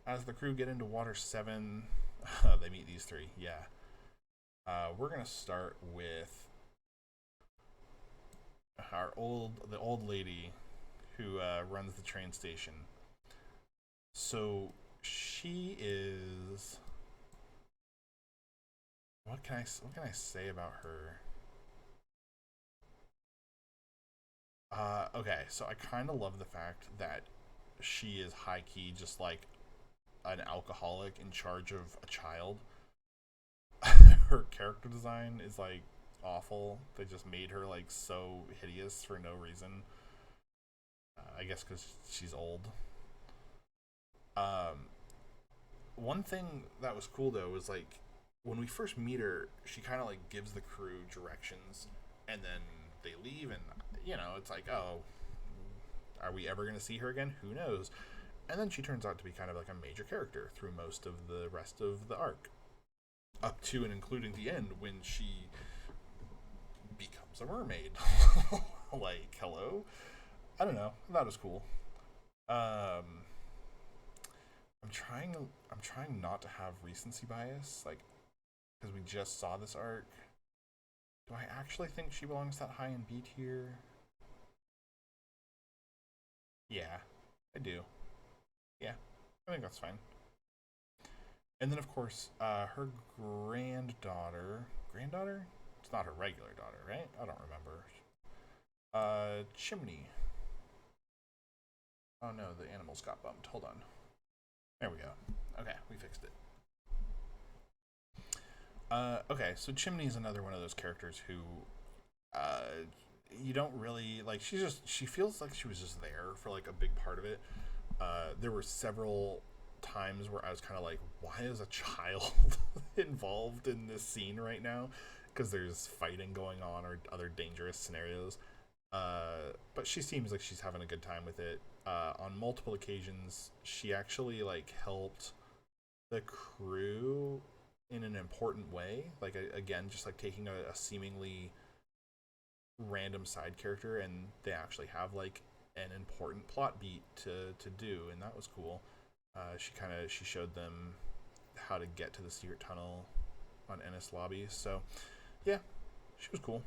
As the crew get into Water 7, they meet these three. Yeah. We're going to start with the old lady who runs the train station. So she is. What can I say about her? Okay, so I kind of love the fact that she is high key just like an alcoholic in charge of a child. Her character design is like awful. They just made her like so hideous for no reason. I guess because she's old. Um, One thing that was cool though was like when we first meet her, she kind of like gives the crew directions, and then they leave, and it's like, oh, are we ever going to see her again? Who knows? And then she turns out to be kind of like a major character through most of the rest of the arc, up to and including the end when she becomes a mermaid. Like, hello? I don't know. That was cool. Um, I'm trying not to have recency bias, like because we just saw this arc. Do I actually think she belongs that high in B tier? Yeah, I do. Yeah, I think that's fine. And then, of course, her granddaughter. It's not her regular daughter, right? I don't remember. Chimney. Oh no, the animals got bumped. Hold on. There we go. Okay, we fixed it. Okay, so Chimney's another one of those characters who, uh, you don't really like. She feels like she was just there for like a big part of it. There were several times where I was kind of like, why is a child involved in this scene right now? Because there's fighting going on or other dangerous scenarios. But she seems like she's having a good time with it. On multiple occasions, she actually like helped the crew in an important way. Like again, just like taking a seemingly random side character, and they actually have like an important plot beat to do, and that was cool. She showed them how to get to the secret tunnel on Ennis Lobby. So yeah, she was cool.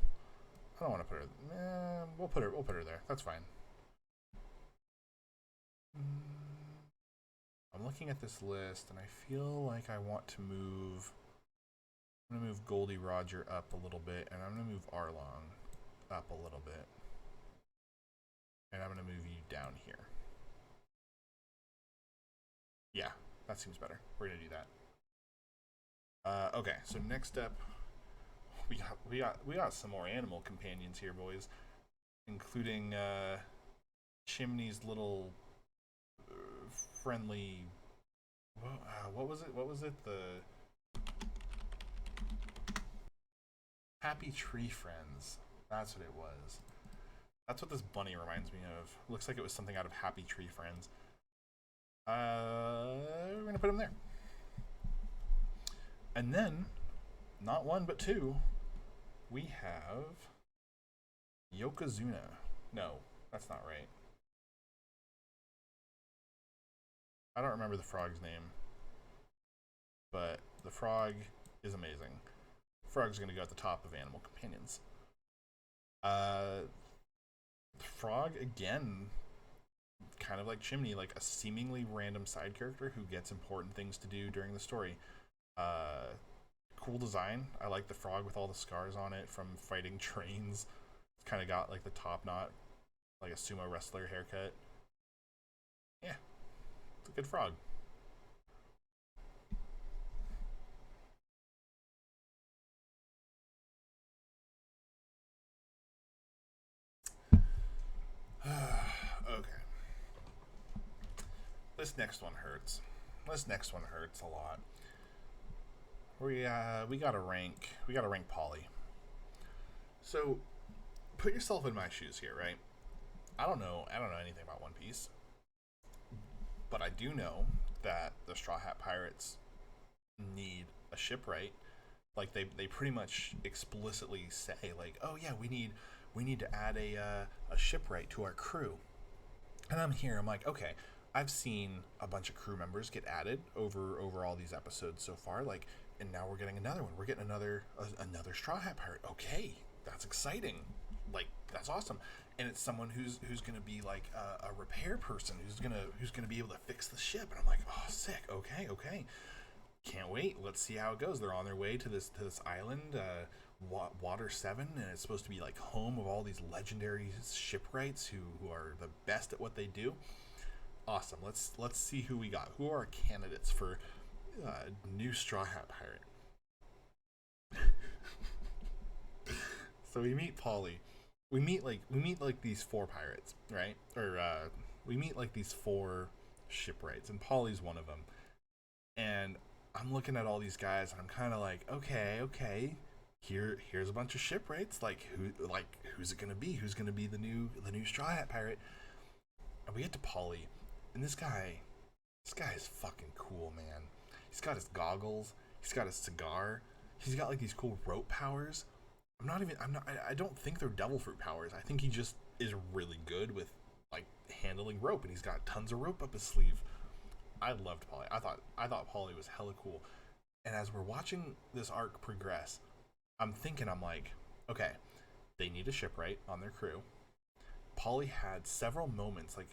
I don't want to put her. We'll put her there. That's fine. I'm looking at this list, and I feel like I want to move. I'm gonna move Goldie Roger up a little bit, and I'm gonna move Arlong up a little bit, and I'm gonna move you down here. Yeah, that seems better. We're gonna do that. Okay, so next up, we got some more animal companions here, boys, including Chimney's little friendly. What was it? What was it? The Happy Tree Friends. That's what it was. That's what this bunny reminds me of. Looks like it was something out of Happy Tree Friends. We're gonna put him there. And then, not one but two, we have Yokozuna. No, that's not right. I don't remember the frog's name, but the frog is amazing. Frog's gonna go at the top of animal companions. Frog again, kind of like Chimney, like a seemingly random side character who gets important things to do during the story. Cool design. I like the frog with all the scars on it from fighting trains. It's kind of got like the top knot, like a sumo wrestler haircut. Yeah, it's a good frog. Okay. This next one hurts. This next one hurts a lot. We gotta rank Polly. So put yourself in my shoes here, right? I don't know anything about One Piece, but I do know that the Straw Hat Pirates need a shipwright. Like they pretty much explicitly say like, oh yeah, we need to add a shipwright to our crew. And I'm here. I'm like, okay, I've seen a bunch of crew members get added over all these episodes so far. Like, and now we're getting another one. We're getting another Straw Hat Pirate. Okay, that's exciting. Like, that's awesome. And it's someone who's gonna be like a repair person who's gonna be able to fix the ship. And I'm like, oh, sick. Okay. Can't wait. Let's see how it goes. They're on their way to this island, Water 7, and it's supposed to be like home of all these legendary shipwrights who are the best at what they do. Awesome. Let's see who we got. Who are our candidates for new Straw Hat Pirate? So we meet Polly. We meet like these four pirates, right? Or we meet like these four shipwrights, and Polly's one of them. And I'm looking at all these guys, and I'm kind of like, okay. Here's a bunch of shipwrights. Who's it gonna be? Who's gonna be the new Straw Hat Pirate? And we get to Polly, and this guy is fucking cool, man. He's got his goggles. He's got his cigar. He's got like these cool rope powers. I don't think they're devil fruit powers. I think he just is really good with like handling rope, and he's got tons of rope up his sleeve. I loved Polly. I thought Polly was hella cool. And as we're watching this arc progress, I'm like, okay, they need a shipwright on their crew. Polly had several moments, like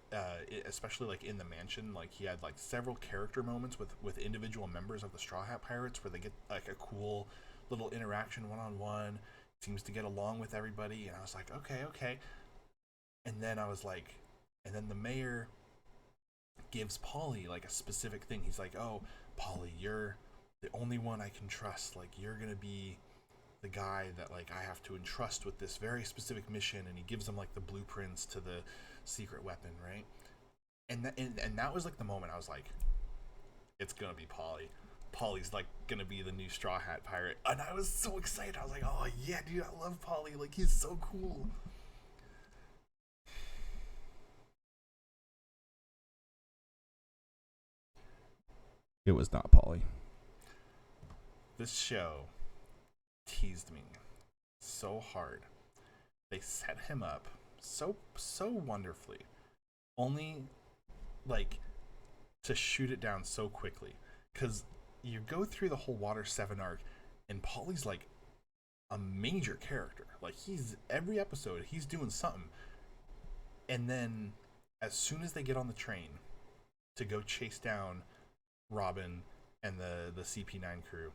especially like in the mansion, like he had like several character moments with individual members of the Straw Hat Pirates where they get like a cool little interaction one-on-one. Seems to get along with everybody, and I was like, okay. And then the mayor gives Polly like a specific thing. He's like, oh, Polly, you're the only one I can trust. Like, you're gonna be the guy that like I have to entrust with this very specific mission. And he gives him like the blueprints to the secret weapon, right? And that was like the moment I was like, it's gonna be Polly. Polly's like gonna be the new Straw Hat Pirate, and I was so excited. I was like, oh yeah, dude, I love Polly. Like, he's so cool. It was not Polly. This show teased me so hard. They set him up so wonderfully, only like to shoot it down so quickly. Because you go through the whole Water 7 arc, and Polly's like a major character. Like, he's every episode he's doing something. And then as soon as they get on the train to go chase down Robin and the CP9 crew,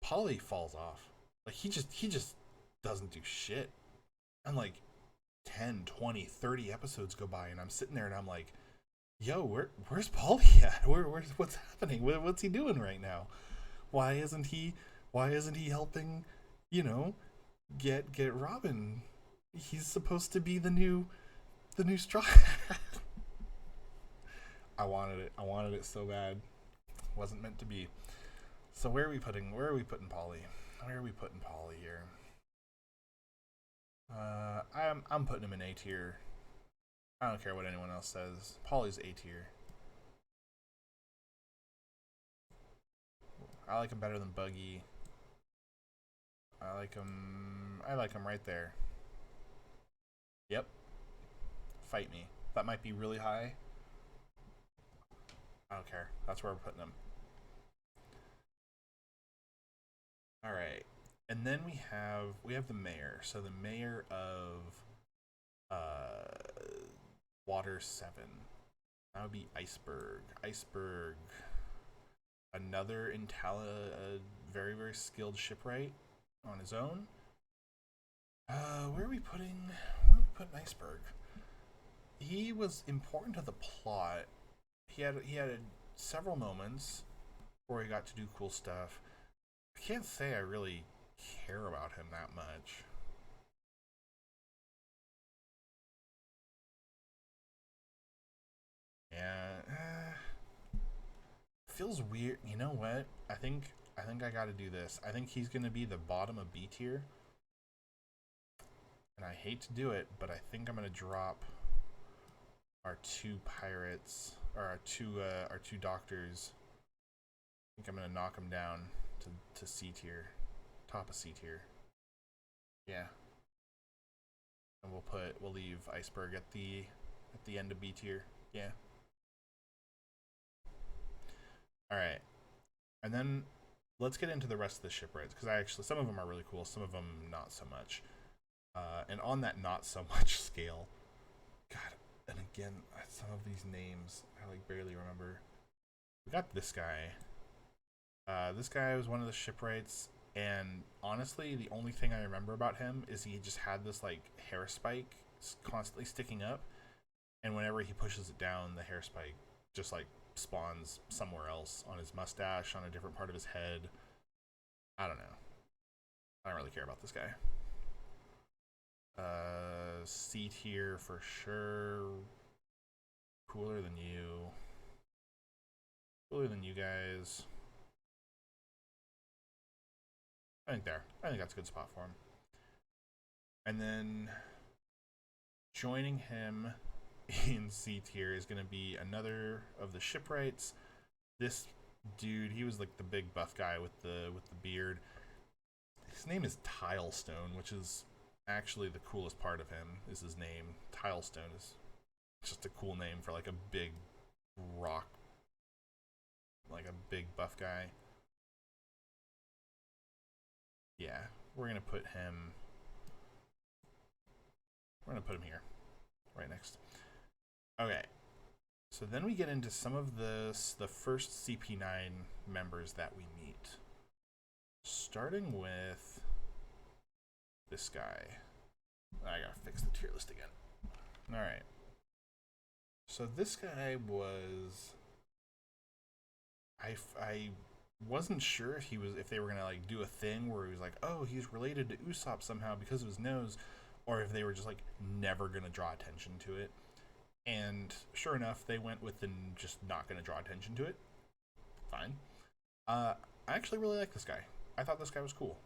Polly falls off. Like, he just doesn't do shit. And like 10, 20, 30 episodes go by, and I'm sitting there and I'm like, yo, where's Polly at? What's happening? What's he doing right now? Why isn't he helping, get Robin? He's supposed to be the new Straw Hat. I wanted it so bad. Wasn't meant to be. So where are we putting Polly? Where are we putting Polly here? I'm putting him in A tier. I don't care what anyone else says. Polly's A tier. I like him better than Buggy. I like him right there. Yep. Fight me. That might be really high. I don't care. That's where we're putting him. Alright. And then we have the mayor. So the mayor of Water 7. That would be Iceberg. Another very, very skilled shipwright on his own. Where are we putting Iceberg? He was important to the plot. He had several moments where he got to do cool stuff. I can't say I really care about him that much. Yeah, feels weird. You know what? I think I got to do this. I think he's gonna be the bottom of B tier, and I hate to do it, but I think I'm gonna drop our two pirates, or our two doctors. I think I'm gonna knock them down to C tier, top of C tier. Yeah, and we'll leave Iceberg at the end of B tier. Yeah. All right, and then let's get into the rest of the shipwrights because I actually some of them are really cool, some of them not so much. And on that not so much scale, God, and again, some of these names I like barely remember. We got this guy. This guy was one of the shipwrights, and honestly, the only thing I remember about him is he just had this like hair spike constantly sticking up, and whenever he pushes it down, the hair spike just like spawns somewhere else on his mustache, on a different part of his head. I don't know. I don't really care about this guy. C tier for sure. Cooler than you. Cooler than you guys. I think there. I think that's a good spot for him. And then joining him in C tier is going to be another of the shipwrights. This dude, he was like the big buff guy with the beard. His name is Tilestone, which is actually the coolest part of him. Is his name Tilestone is just a cool name for like a big rock, like a big buff guy. Yeah, we're gonna put him. We're gonna put him here, right next. Okay, so then we get into some of the first CP9 members that we meet. Starting with this guy. I gotta fix the tier list again. Alright. So this guy was... I wasn't sure if they were gonna like do a thing where he was like, oh, he's related to Usopp somehow because of his nose, or if they were just like never gonna draw attention to it. And sure enough, they went with the just not gonna draw attention to it. Fine. I actually really like this guy. I thought this guy was cool.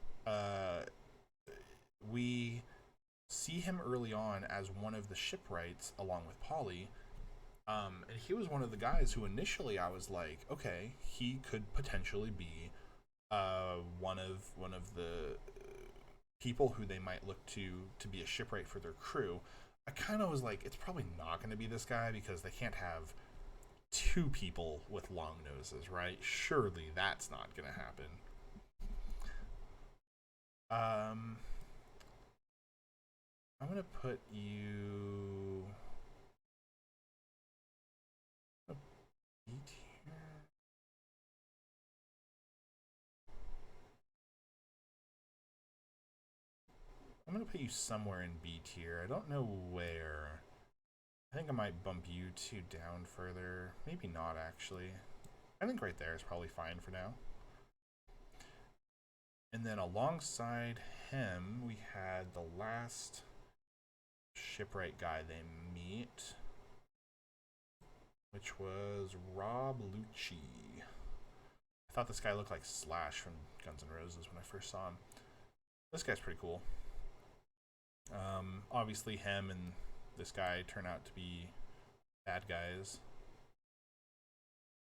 We see him early on as one of the shipwrights along with Polly. And he was one of the guys who initially I was like, okay, he could potentially be one of the people who they might look to be a shipwright for their crew. I kind of was like, it's probably not going to be this guy because they can't have two people with long noses, right? Surely that's not going to happen. I'm gonna put you a B tier. I'm gonna put you somewhere in B tier. I don't know where. I think I might bump you two down further. Maybe not actually. I think right there is probably fine for now. And then alongside him, we had the last shipwright guy they meet, which was Rob Lucci. I thought this guy looked like Slash from Guns N' Roses when I first saw him. This guy's pretty cool. Obviously, him and this guy turn out to be bad guys.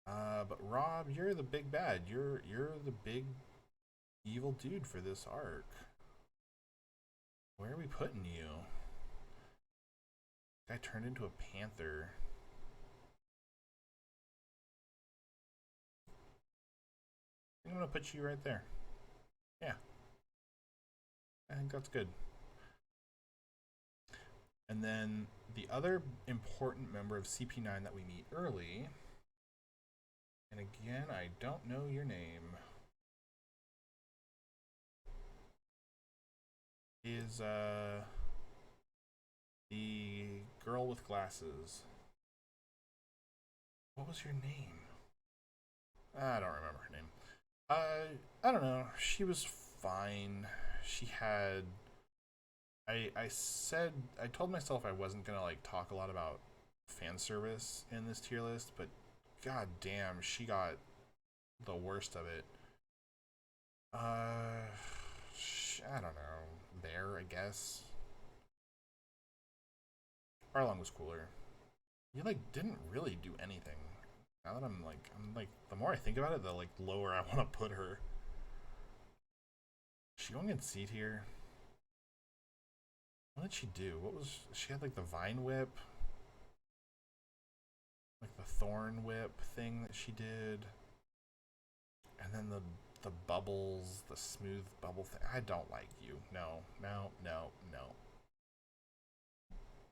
But Rob, you're the big bad. You're the big evil dude for this arc. Where are we putting you? Guy turned into a panther. I'm gonna put you right there. Yeah. I think that's good. And then the other important member of CP9 that we meet early, and again, I don't know your name, is the girl with glasses. What was her name? I don't remember her name. I don't know. She was fine. She had. I told myself I wasn't gonna like talk a lot about fan service in this tier list, but god damn, she got the worst of it. I don't know. There, I guess. Arlong was cooler. You like didn't really do anything. Now that I'm like, the more I think about it, the like lower I want to put her. Is she going in C tier? What did she do? What was she had like the vine whip, like the thorn whip thing that she did. And then the bubbles, the smooth bubble thing. I don't like you. No, no, no, no.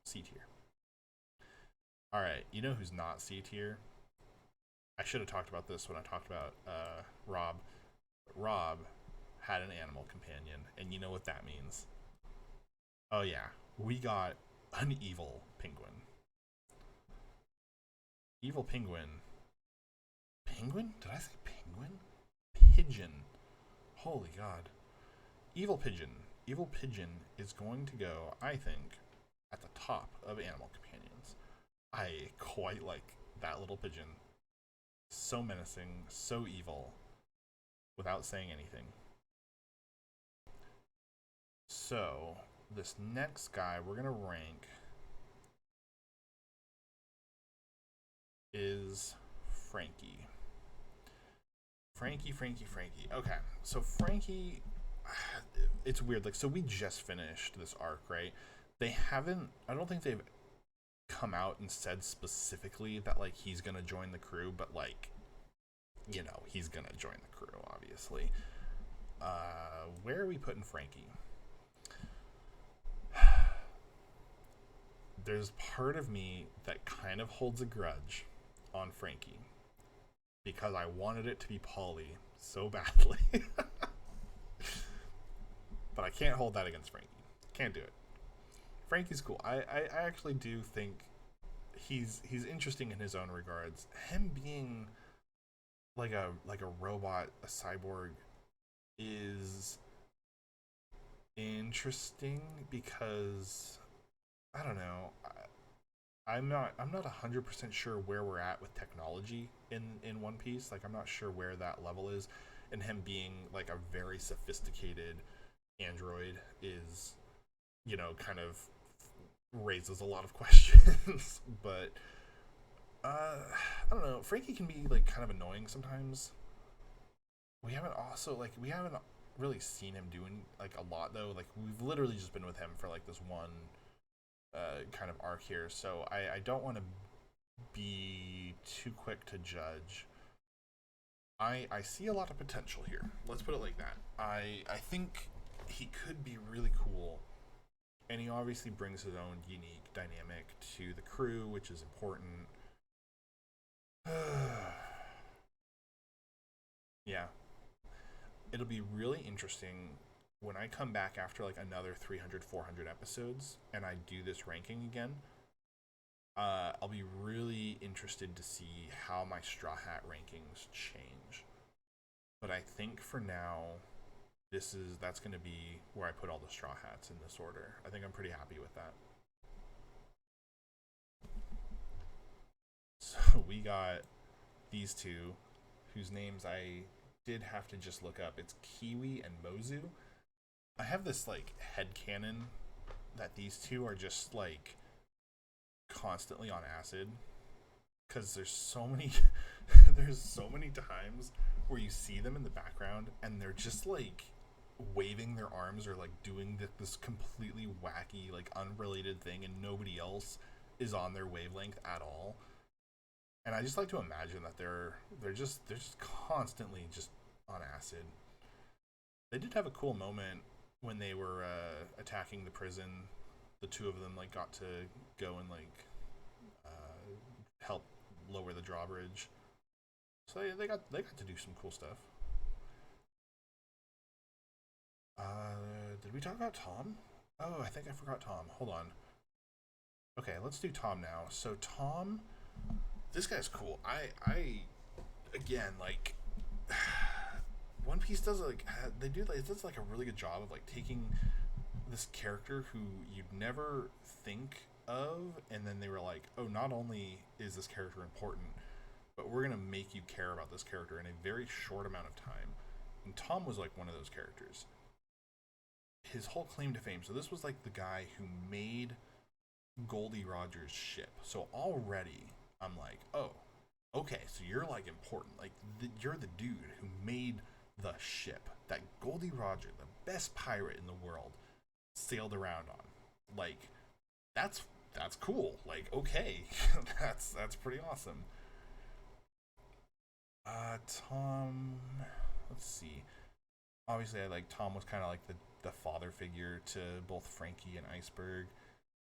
C tier. All right, you know who's not C tier? I should have talked about this when I talked about Rob. Rob had an animal companion, and you know what that means. Oh yeah, we got an evil penguin. Evil penguin. Penguin? Did I say penguin? Pigeon. Holy god. Evil pigeon. Evil pigeon is going to go, I think, at the top of animal companions. I quite like that little pigeon. So menacing, so evil, without saying anything. So, this next guy we're going to rank is Frankie. Frankie. Okay, so Frankie, it's weird. Like, so we just finished this arc, right? They haven't, I don't think they've come out and said specifically that, like, he's gonna join the crew, but, like, you know, he's gonna join the crew, obviously. Where are we putting Frankie? There's part of me that kind of holds a grudge on Frankie because I wanted it to be Polly so badly. But I can't hold that against Frankie. Can't do it. Frankie's cool. I actually do think he's interesting in his own regards. Him being like a robot, a cyborg, is interesting because I don't know. I'm not 100% sure where we're at with technology in One Piece. Like, I'm not sure where that level is, and him being like a very sophisticated android is, you know, kind of raises a lot of questions. But I don't know. Frankie can be like kind of annoying sometimes. We haven't really seen him doing like a lot though. Like, we've literally just been with him for like this one kind of arc here, so I don't want to be too quick to judge. I see a lot of potential here. Let's put it like that. I think he could be really cool, and he obviously brings his own unique dynamic to the crew, which is important. Yeah, it'll be really interesting when I come back after like another 300, 400 episodes and I do this ranking again. I'll be really interested to see how my Straw Hat rankings change. But I think for now, that's going to be where I put all the Straw Hats in this order. I think I'm pretty happy with that. So we got these two, whose names I did have to just look up. It's Kiwi and Mozu. I have this like headcanon that these two are just like constantly on acid, because there's so many times where you see them in the background and they're just like waving their arms or like doing this completely wacky, like unrelated thing, and nobody else is on their wavelength at all. And I just like to imagine that they're just constantly just on acid. They did have a cool moment when they were attacking the prison. The two of them like got to go and like help lower the drawbridge. So they got to do some cool stuff. Did we talk about Tom? Oh, I think I forgot Tom. Hold on. Okay, let's do Tom now. So Tom, this guy's cool. I again, like, One Piece does like it does like a really good job of like taking this character who you'd never think of, and then they were like, oh, not only is this character important, but we're gonna make you care about this character in a very short amount of time. And Tom was like one of those characters. His whole claim to fame. So this was like the guy who made Goldie Roger's ship. So already I'm like, oh, okay, so you're like important. Like, you're the dude who made the ship that Goldie Roger, the best pirate in the world, sailed around on. Like, that's cool. Like, okay, that's pretty awesome. Tom. Let's see. Obviously, I like Tom was kind of like the father figure to both Frankie and Iceberg.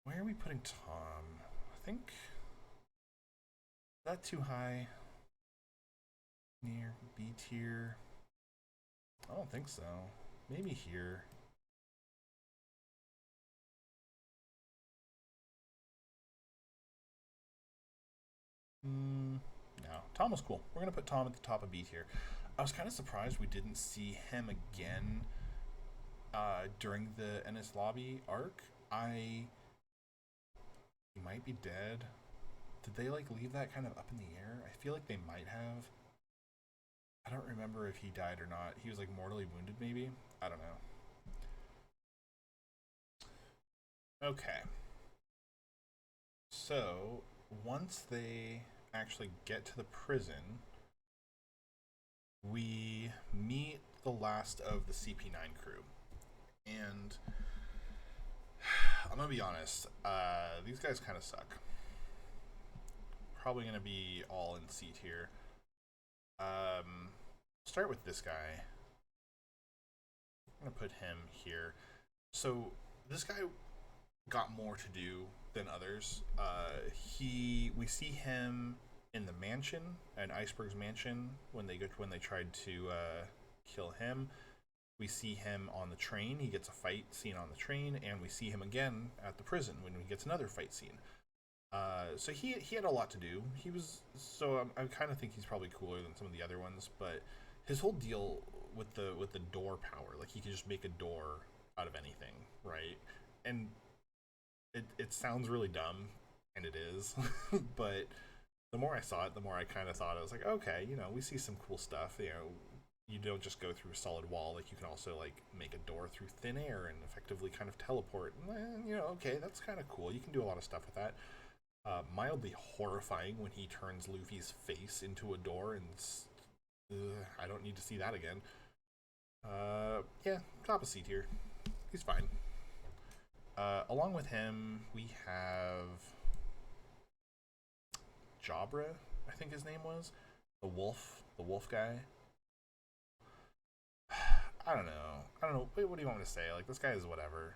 Where are we putting Tom? I think is that too high. Near B tier. I don't think so. Maybe here. No, Tom was cool. We're gonna put Tom at the top of B tier. I was kind of surprised we didn't see him again during the Ennis Lobby arc. He might be dead. Did they like leave that kind of up in the air? I feel like they might have. I don't remember if he died or not. He was like mortally wounded, maybe. I don't know. Okay. So once they actually get to the prison, we meet the last of the CP9 crew. And I'm gonna be honest, these guys kind of suck. Probably gonna be all in C tier. Start with this guy. I'm gonna put him here. So this guy got more to do than others. We see him in the mansion, at Iceberg's mansion, when they tried to kill him. We see him on the train. He gets a fight scene on the train, and we see him again at the prison when he gets another fight scene. So he had a lot to do. He was so I kind of think he's probably cooler than some of the other ones, but his whole deal with the door power, like he can just make a door out of anything, right? And it sounds really dumb, and it is, but the more I saw it, the more I kind of thought I was like, okay, we see some cool stuff. You don't just go through a solid wall. Like you can also like make a door through thin air and effectively kind of teleport. And, okay, that's kind of cool. You can do a lot of stuff with that. Mildly horrifying when he turns Luffy's face into a door, and I don't need to see that again. Yeah, top of C tier. He's fine. Along with him, we have Jabra, I think his name was. The wolf guy. I don't know. Wait, what do you want me to say? Like, this guy is whatever.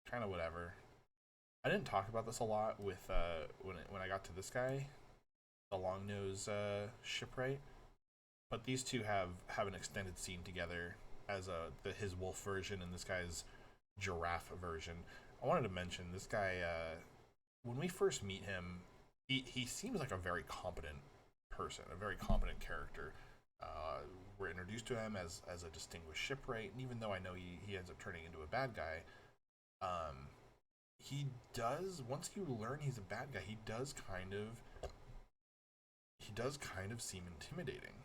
Kind of whatever. I didn't talk about this a lot with when I got to this guy, the long nose shipwright. But these two have an extended scene together as his wolf version and this guy's giraffe version. I wanted to mention this guy. When we first meet him, he seems like a very competent person, a very competent character. We're introduced to him as a distinguished shipwright, and even though I know he ends up turning into a bad guy, he does, once you learn he's a bad guy, he does kind of seem intimidating.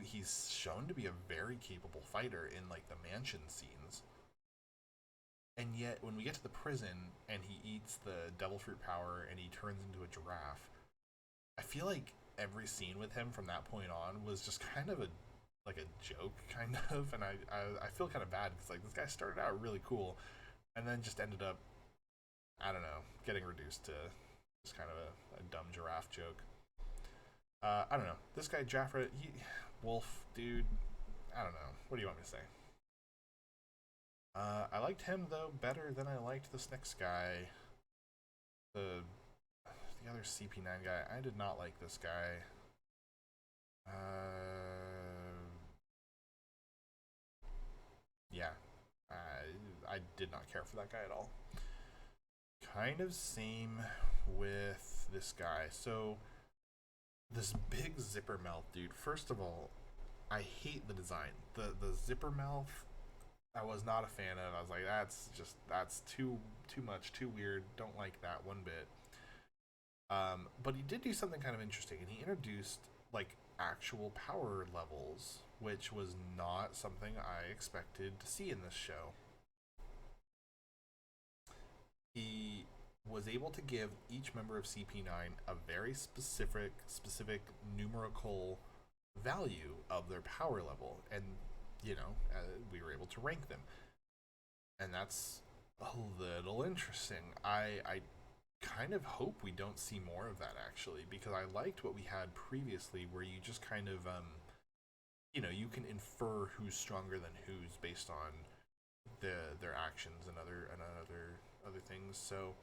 He's shown to be a very capable fighter in like the mansion scenes, and yet when we get to the prison and he eats the devil fruit power and he turns into a giraffe, I feel like every scene with him from that point on was just kind of a joke, kind of, and I feel kind of bad because like this guy started out really cool, and then just ended up, I don't know, getting reduced to just kind of a dumb giraffe joke. I don't know. This guy Jaffra, Wolf, dude. I don't know. What do you want me to say? I liked him though better than I liked this next guy. The other CP9 guy. I did not like this guy. Yeah, I did not care for that guy at all. Kind of same with this guy. So this big zipper mouth dude. First of all, I hate the design. The zipper mouth I was not a fan of. I was like, that's too much, too weird. Don't like that one bit. But he did do something kind of interesting, and he introduced like actual power levels, which was not something I expected to see in this show. He was able to give each member of CP9 a very specific numerical value of their power level, and we were able to rank them, and that's a little interesting. I kind of hope we don't see more of that, actually, because I liked what we had previously, where you just kind of you can infer who's stronger than who's based on their actions and other things. So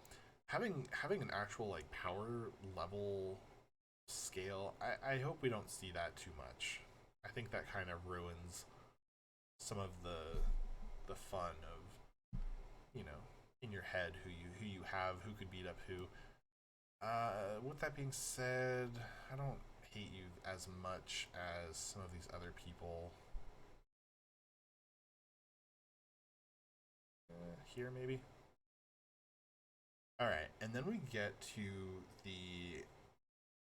having an actual like power level scale, I hope we don't see that too much. I think that kind of ruins some of the fun of in your head who you have, who could beat up who. With that being said, I don't hate you as much as some of these other people. Here maybe. All right, and then we get to the,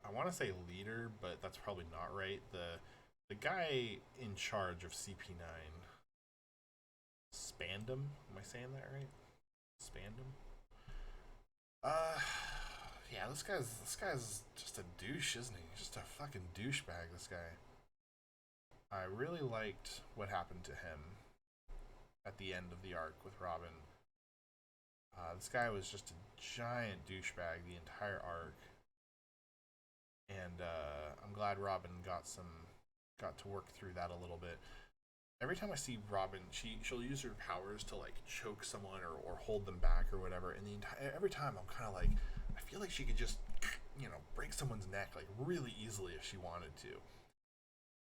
I want to say leader, but that's probably not right. The guy in charge of CP9, Spandam. Am I saying that right? Spandam. Uh, yeah, this guy's just a douche, isn't he? Just a fucking douchebag. This guy. I really liked what happened to him at the end of the arc with Robin. This guy was just a giant douchebag the entire arc, and I'm glad Robin got to work through that a little bit. Every time I see Robin, she'll use her powers to like choke someone or hold them back or whatever. And every time I'm kind of like, I feel like she could just break someone's neck like really easily if she wanted to.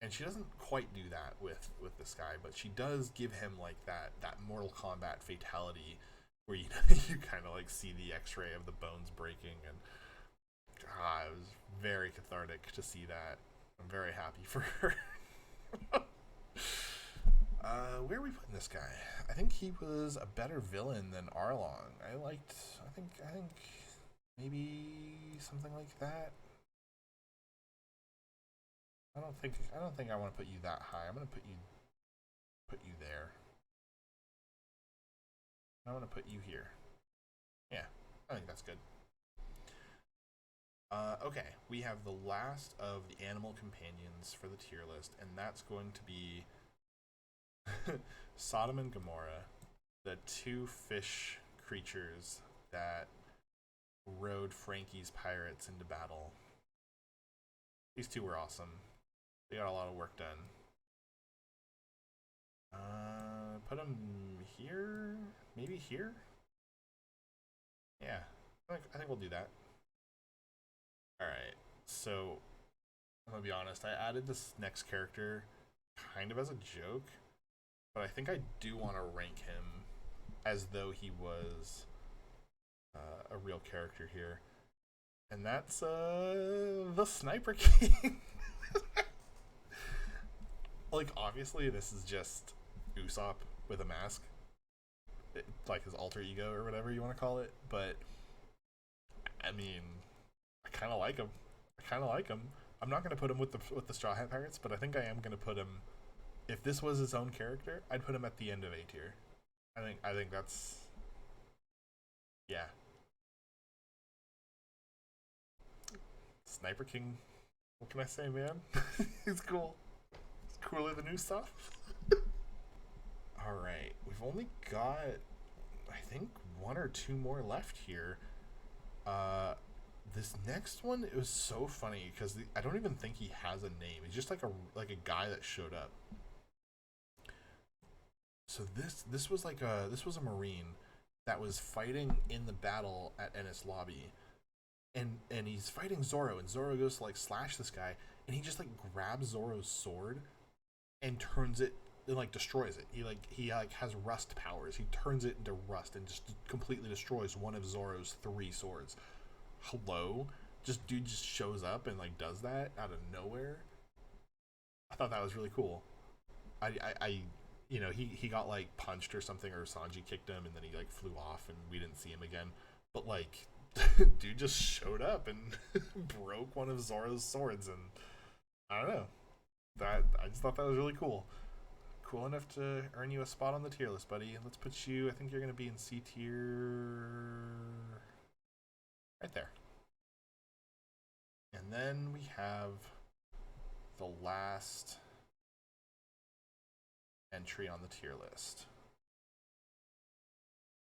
And she doesn't quite do that with this guy, but she does give him like that Mortal Kombat fatality where you kind of like see the X-ray of the bones breaking, and it was very cathartic to see that. I'm very happy for her. Where are we putting this guy? I think he was a better villain than Arlong. I think maybe something like that. I don't think I want to put you that high. I'm gonna put you there. I want to put you here. Yeah, I think that's good. Okay, we have the last of the animal companions for the tier list, and that's going to be Sodom and Gomorrah, the two fish creatures that rode Frankie's pirates into battle. These two were awesome. They got a lot of work done. Put them here? Maybe here? Yeah, I think we'll do that. Alright, so I'm gonna be honest, I added this next character kind of as a joke, but I think I do want to rank him as though he was a real character here. And that's the Sniper King. Like, obviously, this is just Usopp with a mask, like his alter ego or whatever you want to call it. But I mean, I kind of like him. I'm not gonna put him with the Straw Hat Pirates, but I think I am gonna put him. If this was his own character, I'd put him at the end of A tier. I think that's, yeah. Sniper King. What can I say, man? He's cool. He's cooler than Usopp. All right, we've only got, I think, one or two more left here. This next one, it was so funny because I don't even think he has a name. He's just like a guy that showed up. So this was a Marine that was fighting in the battle at Ennis Lobby, and he's fighting Zoro, and Zoro goes to like slash this guy, and he just like grabs Zoro's sword and turns it and like destroys it. He has rust powers. He turns it into rust and just completely destroys one of Zoro's three swords. Hello? Just dude just shows up and like does that out of nowhere. I thought that was really cool. I he got like punched or something, or Sanji kicked him and then he like flew off and we didn't see him again. But like dude just showed up and broke one of Zoro's swords, and I don't know. That I just thought that was really cool. Cool enough to earn you a spot on the tier list, buddy. Let's put you, I think you're gonna be in C tier right there. And then we have the last entry on the tier list.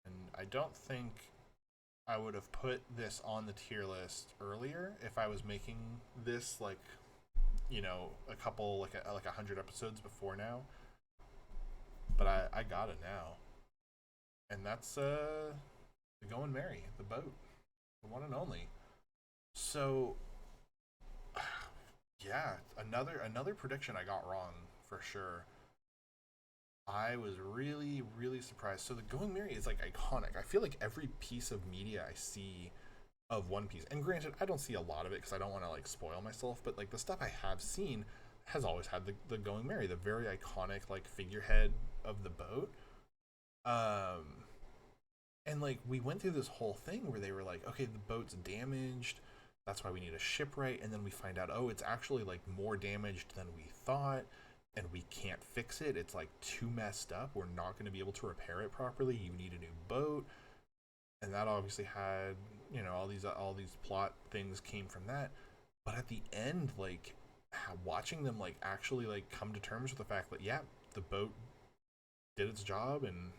And I don't think I would have put this on the tier list earlier if I was making this like, a couple like 100 episodes before now. But I got it now, and that's the Going Merry, the boat, the one and only. So yeah, another prediction I got wrong for sure. I was really, really surprised. So the Going Merry is like iconic. I feel like every piece of media I see of One Piece, and granted, I don't see a lot of it because I don't want to like spoil myself, but like the stuff I have seen has always had the Going Merry, the very iconic like figurehead of the boat. Um, and like we went through this whole thing where they were like, okay, the boat's damaged. That's why we need a shipwright. And then we find out, oh, it's actually like more damaged than we thought, and we can't fix it. It's like too messed up. We're not going to be able to repair it properly. You need a new boat. And that obviously had, all these plot things came from that. But at the end, like watching them like actually like come to terms with the fact that yeah, the boat did its job, and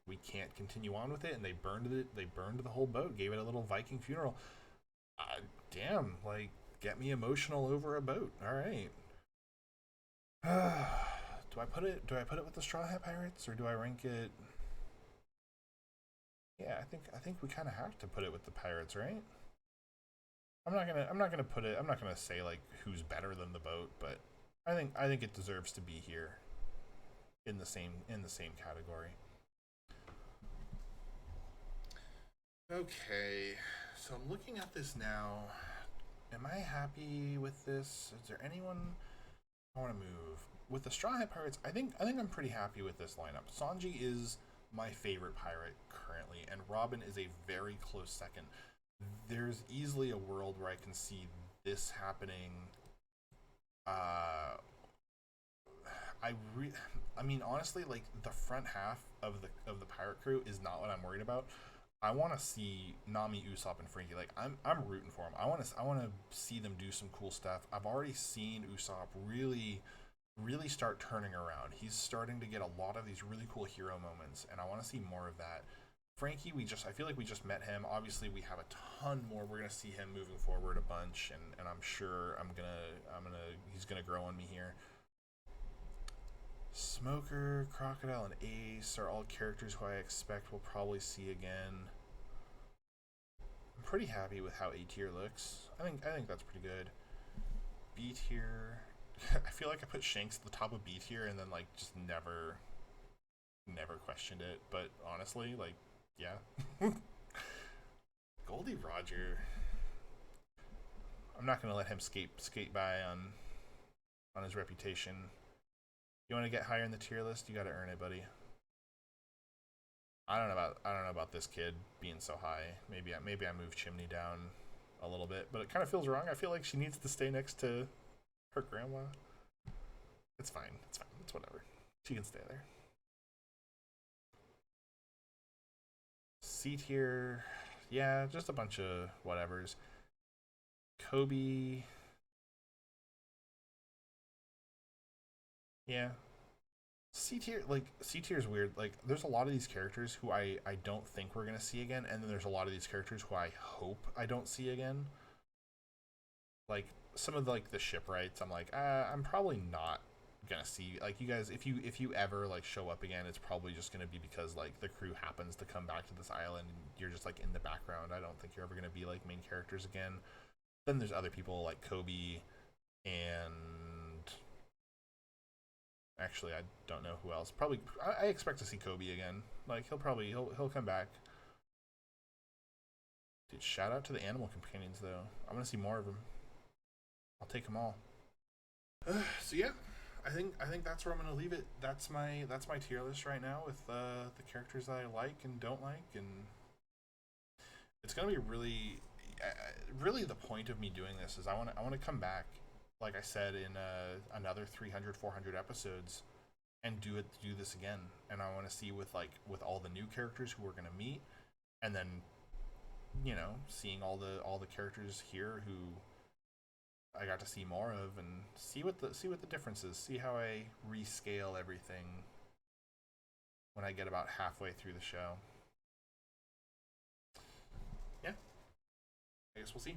we can't continue on with it, and they burned the whole boat, gave it a little Viking funeral. Damn, like get me emotional over a boat. All right. Do I put it with the Straw Hat Pirates, or do I rank it? Yeah, I think we kind of have to put it with the Pirates, right? I'm not gonna say like who's better than the boat, but I think it deserves to be here in the same category. Okay, so I'm looking at this now. Am I happy with this? Is there anyone I want to move with the Straw Hat Pirates? I think I'm pretty happy with this lineup. Sanji is my favorite pirate currently, and Robin is a very close second. There's easily a world where I can see this happening. Uh, I re- I mean, honestly, like the front half of the pirate crew is not what I'm worried about. I want to see Nami, Usopp, and Frankie. Like I'm rooting for them. I want to see them do some cool stuff. I've already seen Usopp really start turning around. He's starting to get a lot of these really cool hero moments, and I want to see more of that. Frankie, I feel like we just met him. Obviously, we have a ton more. We're gonna see him moving forward a bunch, and I'm sure he's gonna grow on me here. Smoker, Crocodile, and Ace are all characters who I expect we'll probably see again. I'm pretty happy with how A tier looks. I think that's pretty good. B tier. I feel like I put Shanks at the top of B tier and then like just never questioned it. But honestly, like yeah, Goldie Roger. I'm not gonna let him skate by on his reputation. You want to get higher in the tier list, you got to earn it, buddy. I don't know about this kid being so high. Maybe I move Chimney down a little bit, but it kind of feels wrong. I feel like she needs to stay next to her grandma. It's fine. It's fine. It's whatever. She can stay there. C tier, yeah, just a bunch of whatevers. Kobe, yeah. C tier is weird. Like there's a lot of these characters who I don't think we're gonna see again, and then there's a lot of these characters who I hope I don't see again. Like some of the shipwrights, I'm like, I'm probably not gonna see like you guys. If you ever like show up again, it's probably just gonna be because like the crew happens to come back to this island and you're just like in the background. I don't think you're ever gonna be like main characters again. Then there's other people like Kobe, and actually I don't know who else. Probably I expect to see Kobe again. Like he'll come back. Dude, shout out to the animal companions though. I'm gonna see more of them. I'll take them all. So yeah, I think that's where I'm gonna leave it. That's my tier list right now with the characters that I like and don't like, and it's gonna be really the point of me doing this is I want to come back, like I said in another 300 400 episodes, and do this again, and I want to see with all the new characters who we're gonna meet, and then seeing all the characters here who I got to see more of, and see what the difference is. See how I rescale everything when I get about halfway through the show. guess we'll see.